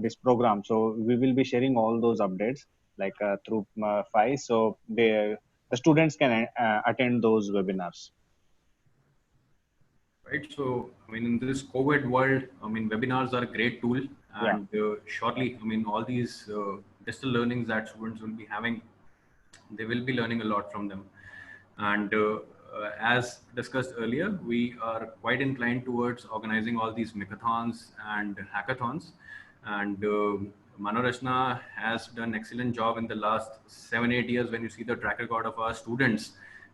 E: this program. So we will be sharing all those updates like through FI. So the students can attend those webinars.
D: Right. So, I mean, in this COVID world, I mean, webinars are a great tool,
E: Yeah.
D: and shortly, I mean, all these digital learnings that students will be having, they will be learning a lot from them. And as discussed earlier, we are quite inclined towards organizing all these hackathons and hackathons. And Manorachna has done excellent job in the last 7-8 years. When you see the track record of our students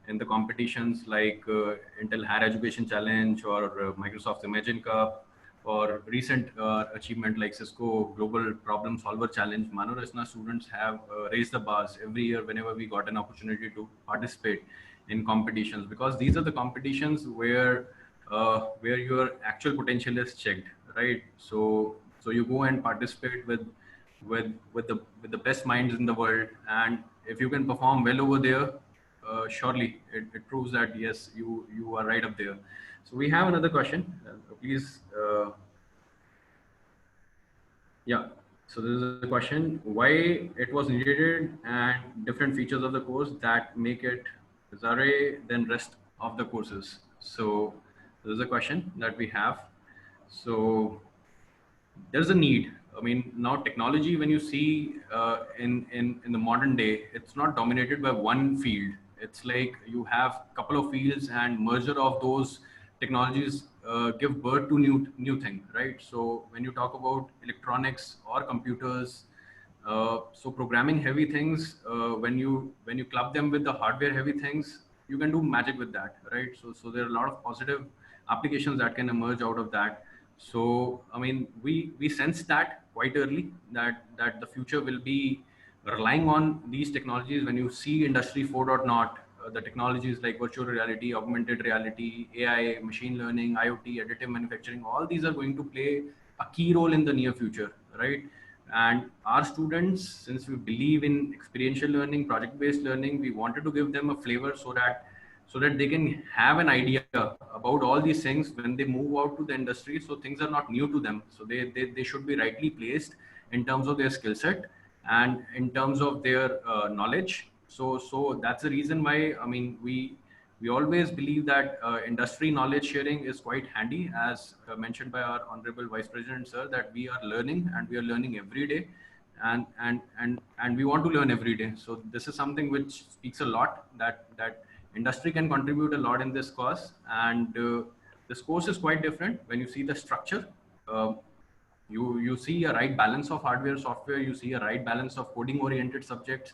D: in the competitions like Intel Higher Education Challenge or Microsoft's Imagine Cup, or recent achievement like Cisco Global Problem Solver Challenge, Manorachna students have raised the bars every year whenever we got an opportunity to participate in competitions, because these are the competitions where your actual potential is checked, right? So you go and participate with the best minds in the world, and if you can perform well over there, surely it proves that yes, you are right up there. So we have another question. Please. Yeah. So this is a question: why it was needed and different features of the course that make it Zare than rest of the courses. So this is a question that we have. So there's a need. I mean, now technology, when you see in the modern day, it's not dominated by one field. It's like you have a couple of fields, and merger of those technologies give birth to new thing, right? So when you talk about electronics or computers, so programming heavy things, when you club them with the hardware heavy things, you can do magic with that, right? So there are a lot of positive applications that can emerge out of that. So I mean, we sense that quite early that the future will be relying on these technologies. When you see Industry 4.0, the technologies like virtual reality, augmented reality, AI, machine learning, IoT, additive manufacturing, all these are going to play a key role in the near future, right? And our students, since we believe in experiential learning, project-based learning, we wanted to give them a flavor so that they can have an idea about all these things when they move out to the industry. So things are not new to them. So they should be rightly placed in terms of their skill set and in terms of their knowledge. So that's the reason why, I mean, we always believe that industry knowledge sharing is quite handy, as mentioned by our Honorable Vice President, sir, that we are learning and we are learning every day, and we want to learn every day. So this is something which speaks a lot that industry can contribute a lot in this course. And this course is quite different. When you see the structure, you see a right balance of hardware, software, you see a right balance of coding oriented subjects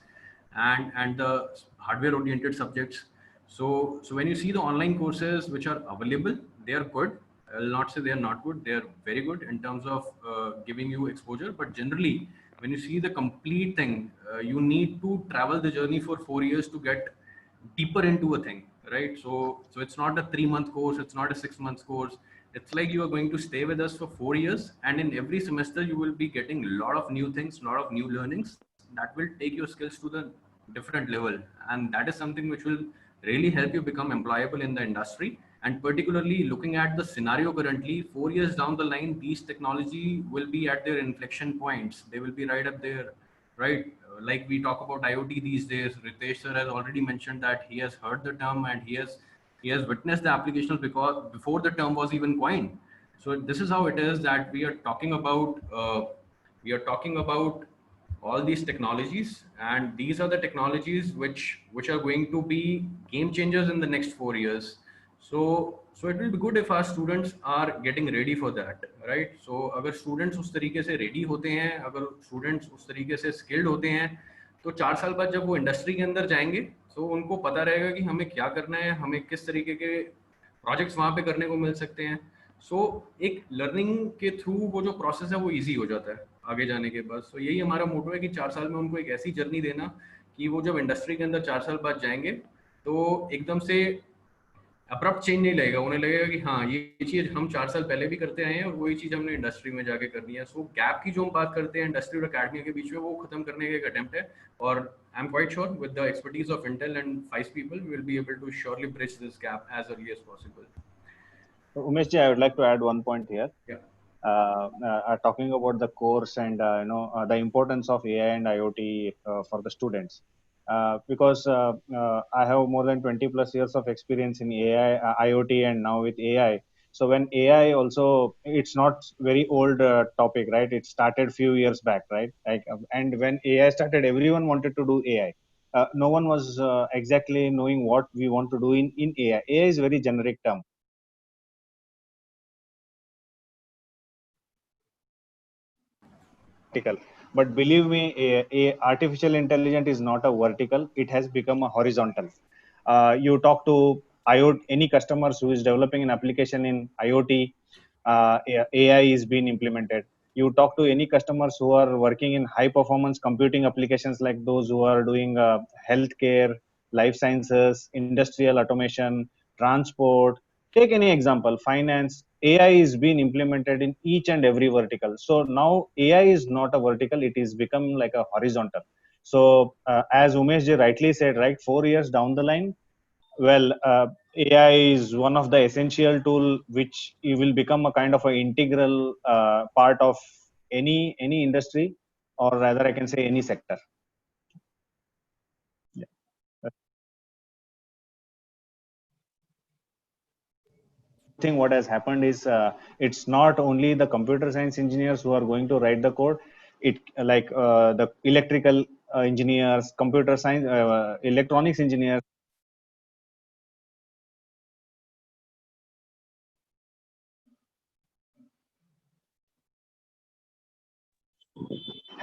D: and the hardware oriented subjects. So when you see the online courses which are available, they are good. I'll not say they are not good. They are very good in terms of giving you exposure. But generally, when you see the complete thing, you need to travel the journey for 4 years to get deeper into a thing, right? So it's not a 3-month course. It's not a 6 months course. It's like you are going to stay with us for 4 years, and in every semester you will be getting a lot of new things, a lot of new learnings that will take your skills to the different level. And that is something which will really help you become employable in the industry. And particularly looking at the scenario currently, 4 years down the line, these technology will be at their inflection points. They will be right up there, right? Like we talk about IoT these days, Ritesh sir has already mentioned that he has heard the term and he has witnessed the applications because before the term was even coined. So this is how it is that we are talking about. All these technologies, and these are the technologies which are going to be game changers in the next 4 years. So So it will be good if our students are getting ready for that, right? So अगर students उस तरीके से ready होते हैं, अगर students उस तरीके से skilled होते हैं, तो 4 साल बाद जब वो industry के अंदर जाएंगे, तो उनको पता रहेगा कि हमें क्या करना है, हमें किस तरीके के projects वहाँ पे करने को मिल सकते हैं. So एक learning के through वो जो process है वो easy हो जाता है आगे जाने के बाद. So यही हमारा motto है कि 4 साल में उनको एक ऐसी journey देना कि वो जब industry के अंदर 4 साल बाद जाएंगे, तो एकदम से अब्रप्ट चेंज नहीं लगेगा. उन्हें लगेगा कि हाँ, ये चीज हम 4 साल पहले भी करते आए हैं और वही चीज हमने इंडस्ट्री में जाके करनी है. सो गैप की जो हम बात करते हैं इंडस्ट्री और एकेडमी के बीच में, वो खत्म करने का एक अटेम्प्ट है. और I am quite sure with the expertise of Intel and 5 people we will be able to surely bridge this gap as early as possible.
E: Umesh ji, I would like to add one point here.
D: Yeah.
E: Talking about the course and the importance of AI and IoT for the students. Because I have more than 20 plus years of experience in AI, IoT, and now with AI. So when AI also, it's not very old topic, right? It started few years back, right? Like, and when AI started, everyone wanted to do AI. No one was exactly knowing what we want to do in AI. AI is very generic term. Vertical. But believe me, artificial intelligence is not a vertical. It has become a horizontal. You talk to IoT, any customers who is developing an application in IoT, AI is being implemented. You talk to any customers who are working in high performance computing applications, like those who are doing healthcare, life sciences, industrial automation, transport. Take any example, finance. AI is being implemented in each and every vertical. So now AI is not a vertical; it is become like a horizontal. So as Umesh ji rightly said, right, 4 years down the line, well, AI is one of the essential tool which it will become a kind of an integral part of any industry, or rather, I can say any sector. Yeah. I think what has happened is it's not only the computer science engineers who are going to write the code. It like the electrical engineers, computer science, electronics engineers.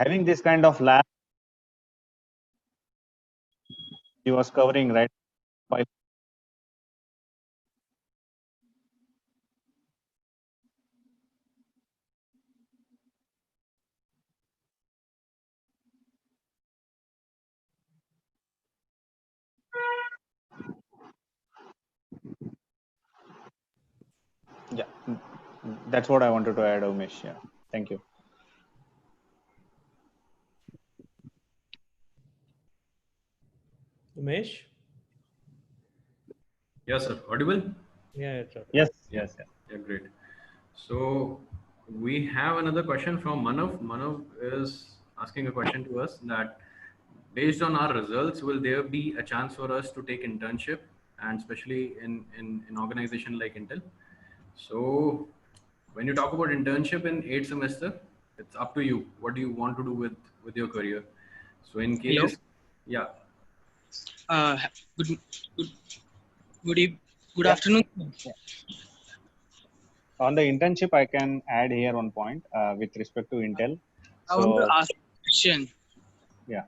E: Having this kind of lab, he was covering, right? By yeah, that's what I wanted to add, Umesh. Yeah, thank you.
C: Umesh?
D: Yes, sir. Audible?
C: Yeah, sure.
E: Yes,
D: Yeah.
E: yes, yes.
D: Yeah, great. So we have another question from Manav. Manav is asking a question to us that based on our results, will there be a chance for us to take internship, and especially in an organization like Intel? So when you talk about internship in 8th semester, it's up to you. What do you want to do with your career? So in
H: Hello.
D: case, yeah,
H: Good, good, good
E: Yeah.
H: afternoon.
E: On the internship, I can add here one point with respect to Intel.
H: I want to
E: So
H: ask a question.
E: yeah,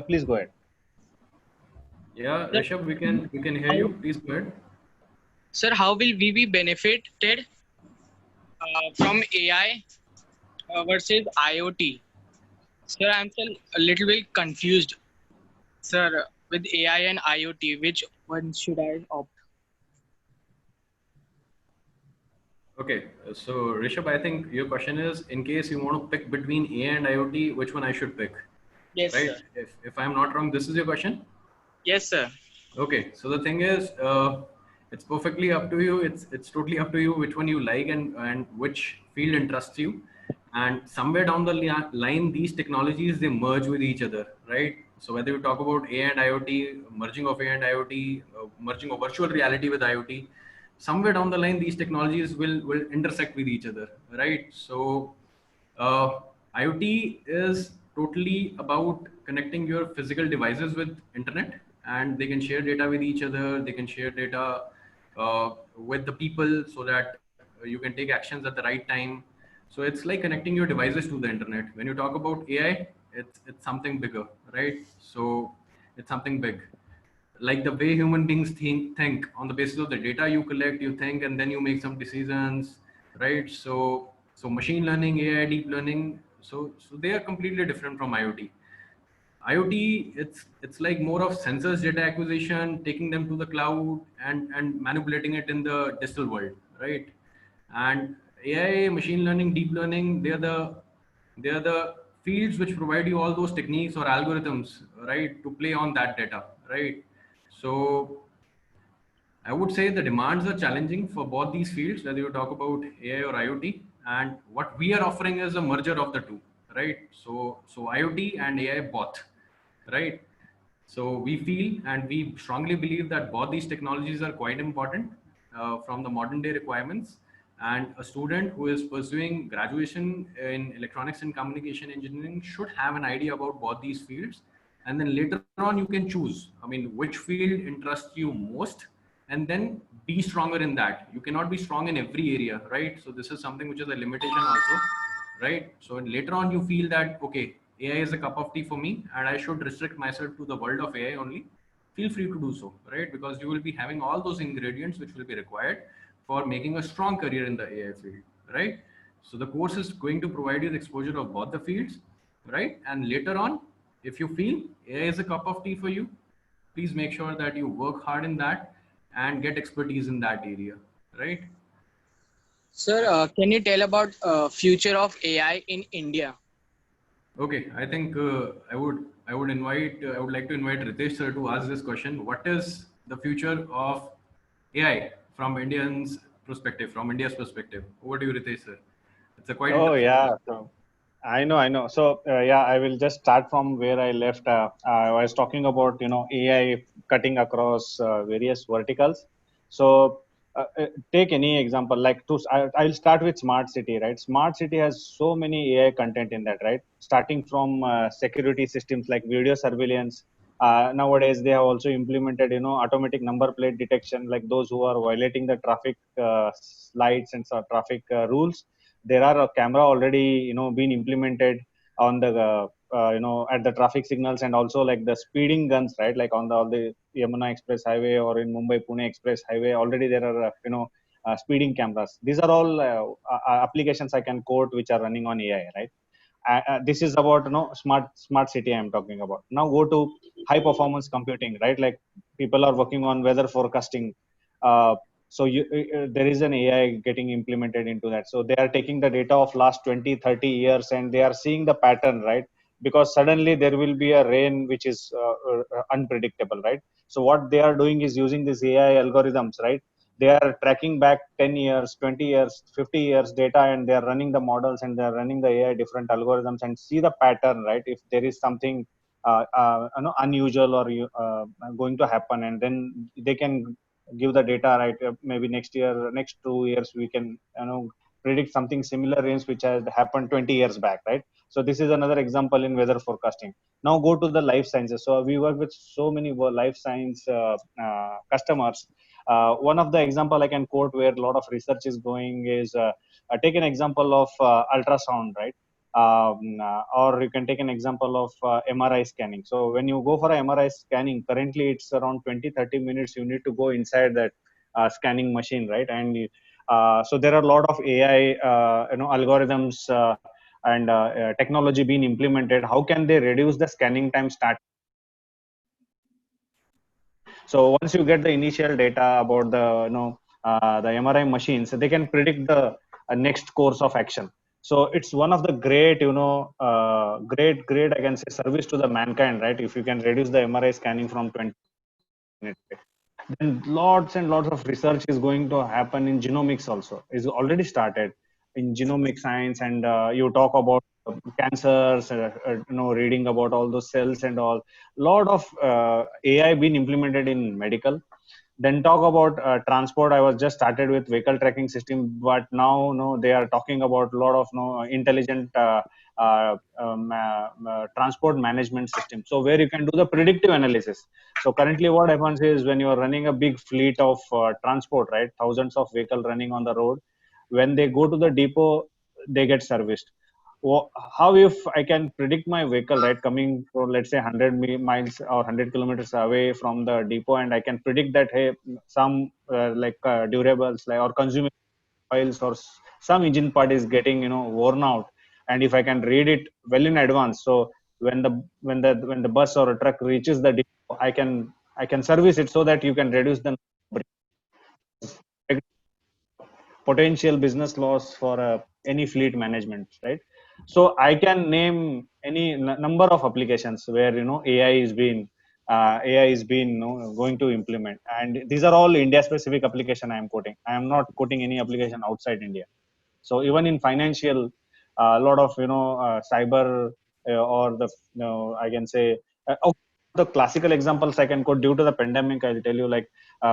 E: please go ahead.
D: yeah, Rishabh, we can hear you. Please go ahead.
H: Sir, how will we be benefited from AI versus IoT? Sir, I'm still a little bit confused. Sir, with AI and IoT, which one should I opt?
D: Okay, so Rishabh, I think your question is, in case you want to pick between AI and IoT, which one I should pick,
H: Yes,
D: right?
H: sir.
D: If I'm not wrong, this is your question.
H: Yes, sir.
D: Okay, so the thing is, it's perfectly up to you. It's totally up to you which one you like and which field interests you. And somewhere down the line, these technologies they merge with each other, right? So whether you talk about AI and IoT, merging of AI and IoT, merging of virtual reality with IoT, somewhere down the line, these technologies will intersect with each other, right? So IoT is totally about connecting your physical devices with internet, and they can share data with each other. They can share data with the people so that you can take actions at the right time. So it's like connecting your devices to the internet. When you talk about AI, it's something bigger, right? So it's something big, like the way human beings think on the basis of the data you collect, you think, and then you make some decisions, right? So machine learning, AI, deep learning, so they are completely different from IoT. It's like more of sensors data acquisition, taking them to the cloud, and manipulating it in the digital world, right? And AI, machine learning, deep learning, they are the fields which provide you all those techniques or algorithms, right, to play on that data, right? So I would say the demands are challenging for both these fields, whether you talk about AI or IoT. And what we are offering is a merger of the two, right? So IoT and AI both, right? So we feel and we strongly believe that both these technologies are quite important from the modern day requirements. And a student who is pursuing graduation in electronics and communication engineering should have an idea about both these fields. And then later on, you can choose, I mean, which field interests you most, and then be stronger in that. You cannot be strong in every area, right? So this is something which is a limitation also, right? So later on you feel that, okay, AI is a cup of tea for me and I should restrict myself to the world of AI only. Feel free to do so, right? Because you will be having all those ingredients which will be required for making a strong career in the AI field, right? So the course is going to provide you the exposure of both the fields, right? And later on, if you feel AI is a cup of tea for you, please make sure that you work hard in that and get expertise in that area, right?
H: Sir, can you tell about future of AI in India?
D: Okay, I think I would like to invite Ritesh sir to ask this question. What is the future of AI from India's perspective? Over to you, Ritesh sir. It's a quite
E: Oh
D: interesting
E: yeah,
D: question.
E: so I know. So yeah, I will just start from where I left. I was talking about AI cutting across various verticals. So take any example like I'll start with smart city, right? Smart city has so many AI content in that, right? Starting from security systems like video surveillance. Nowadays they have also implemented automatic number plate detection, like those who are violating the traffic lights and traffic rules. There are a camera already been implemented on the at the traffic signals, and also like the speeding guns, right? Like on all the Yamuna Express Highway or in Mumbai Pune Express Highway, already there are speeding cameras. These are all applications I can quote which are running on AI, right? This is about smart city I'm talking about. Now go to high performance computing, right? Like people are working on weather forecasting. uh, there is an AI getting implemented into that. So they are taking the data of last 20-30 years and they are seeing the pattern, right? Because suddenly there will be a rain which is unpredictable, right? So what they are doing is using these AI algorithms, right? They are tracking back 10 years, 20 years, 50 years data, and they are running the models and they are running the AI different algorithms and see the pattern, right? If there is something unusual or going to happen, and then they can give the data, right? Maybe next year, next 2 years, we can predict something similar range which has happened 20 years back, right? So this is another example in weather forecasting. Now go to the life sciences. So we work with so many life science customers. One of the example I can quote where a lot of research is going is take an example of ultrasound, right? Or you can take an example of MRI scanning. So when you go for a MRI scanning, currently it's around 20-30 minutes. You need to go inside that scanning machine, right? And so there are a lot of AI, algorithms and technology being implemented. How can they reduce the scanning time start? So once you get the initial data about the MRI machines, they can predict the next course of action. So it's one of the great great I can say service to the mankind, right? If you can reduce the MRI scanning from 20 minutes, then lots and lots of research is going to happen in genomics also. Is already started in genomic science, and you talk about cancers, reading about all those cells and all. Lot of AI been implemented in medical. Then talk about transport. I was just started with vehicle tracking system, but now they are talking about a lot of intelligent transport management system. So where you can do the predictive analysis. So currently what happens is when you are running a big fleet of transport, right, thousands of vehicles running on the road, when they go to the depot, they get serviced. How if I can predict my vehicle, right, coming from, let's say, 100 miles or 100 kilometers away from the depot, and I can predict that, hey, some durables like or consuming oils or some engine part is getting worn out, and if I can read it well in advance, so when the bus or a truck reaches the depot, I can service it so that you can reduce the potential business loss for any fleet management, right? So I can name any number of applications where AI is being going to implement, and these are all India specific application I am quoting. I am not quoting any application outside India. So even in financial, a lot of cyber or the I can say the classical examples I can quote due to the pandemic. I'll tell you, like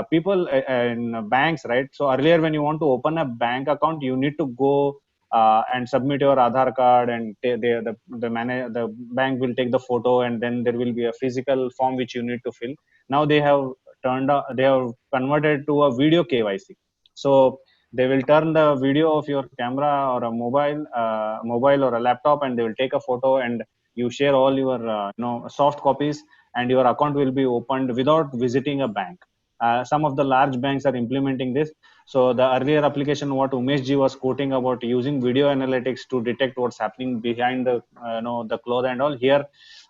E: people in banks, right? So earlier when you want to open a bank account, you need to go and submit your Aadhaar card, and the bank will take the photo, and then there will be a physical form which you need to fill. Now they have they have converted to a video KYC. So they will turn the video of your camera or a mobile or a laptop, and they will take a photo, and you share all your soft copies, and your account will be opened without visiting a bank. Some of the large banks are implementing this. So the earlier application what Umesh ji was quoting about using video analytics to detect what's happening behind the cloth and all, here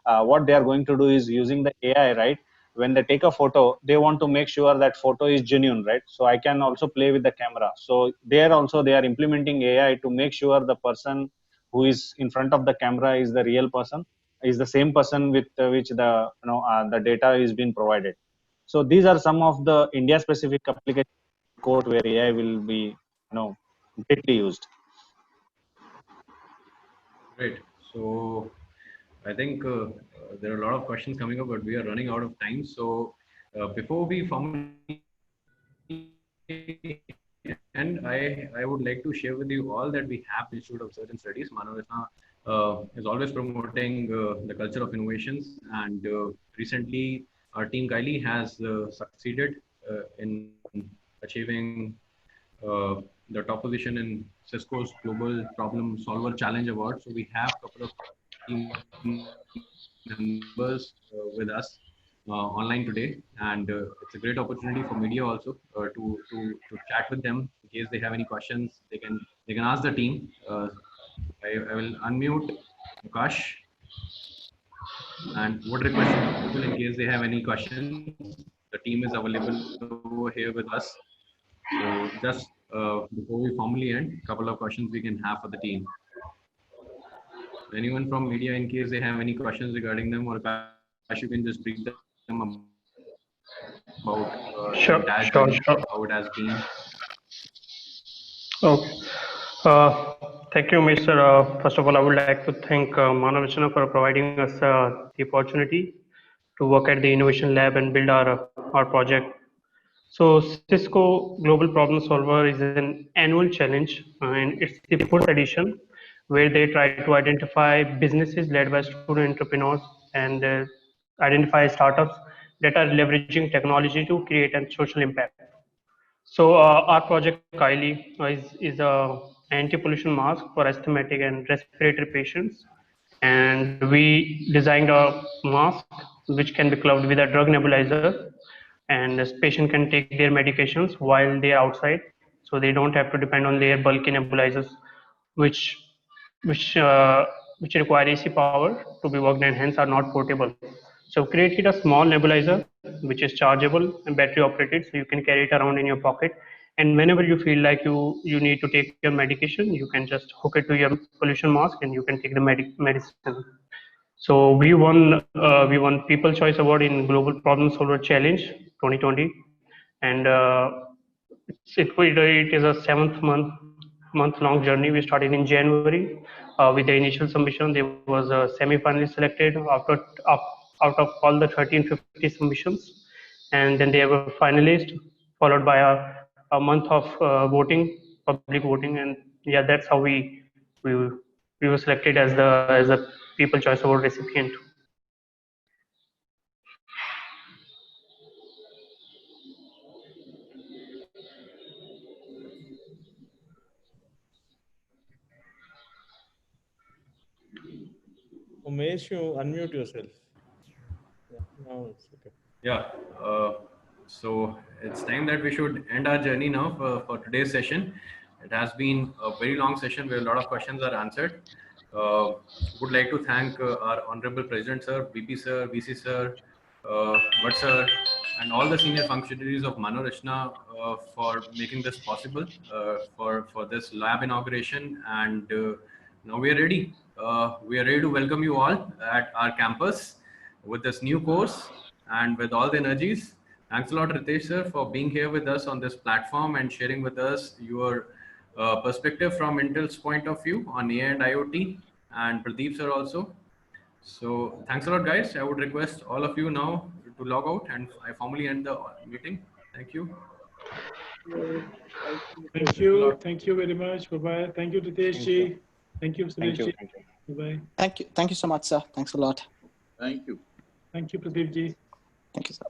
E: what they are going to do is using the AI, right? When they take a photo, they want to make sure that photo is genuine, right? So I can also play with the camera. So there also they are implementing AI to make sure the person who is in front of the camera is the real person, is the same person with which the data is being provided. So these are some of the India specific application code where AI will be greatly used.
D: Great. So I think there are a lot of questions coming up, but we are running out of time. So before we formally end, I would like to share with you all that we have the Institute of Research and Studies. Manav Rachna is always promoting the culture of innovations, and recently our team Kylie has succeeded in achieving the top position in Cisco's Global Problem Solver Challenge Award. So we have a couple of team members with us online today, and it's a great opportunity for media also to chat with them in case they have any questions. They can ask the team. I will unmute Akash and would request people in case they have any questions. The team is available over here with us. So just before we formally end, a couple of questions we can have for the team. Anyone from media, in case they have any questions regarding them, or Akash, you can just brief them about
I: Sure.
D: how it has been.
I: Okay. Thank you, Mr. First of all, I would like to thank Manav Rachna for providing us the opportunity to work at the Innovation Lab and build our project. So Cisco Global Problem Solver is an annual challenge, and it's the fourth edition, where they try to identify businesses led by student entrepreneurs and identify startups that are leveraging technology to create a social impact. So our project Kylie is a anti-pollution mask for asthmatic and respiratory patients, and we designed a mask which can be clubbed with a drug nebulizer, and this patient can take their medications while they are outside, so they don't have to depend on their bulky nebulizers, which which uh, which require AC power to be worked and hence are not portable. So created a small nebulizer which is chargeable and battery operated, so you can carry it around in your pocket. And whenever you feel like you need to take your medication, you can just hook it to your pollution mask and you can take the medicine. So we won People Choice Award in Global Problem Solver Challenge 2020, and it is a month long journey. We started in January with the initial submission. There was a semi-finalist selected out of all the 1350 submissions, and then they were finalist, followed by a month of voting, public voting, and yeah, that's how we we were selected as the People Choice Award recipient.
C: Umesh, you unmute yourself. Yeah, now it's okay.
D: Yeah. So it's time that we should end our journey now for today's session. It has been a very long session where a lot of questions are answered. Would like to thank our Honorable President Sir, VP Sir, VC Sir, Bhatt Sir, and all the senior functionaries of Manorachna for making this possible for this lab inauguration. And now we are ready. We are ready to welcome you all at our campus with this new course and with all the energies. Thanks a lot, Ritesh sir, for being here with us on this platform and sharing with us your perspective from Intel's point of view on AI and IoT, and Pradeep sir also. So thanks a lot, guys. I would request all of you now to log out, and I formally end the meeting. Thank you.
A: Thank you. Thank you very much. Bye-bye. Thank you, Ritesh ji. Thank you, Suresh ji. Bye-bye.
F: Thank you. Thank you so much, sir. Thanks a lot.
J: Thank you.
A: Thank you, Pradeep ji.
F: Thank you, sir.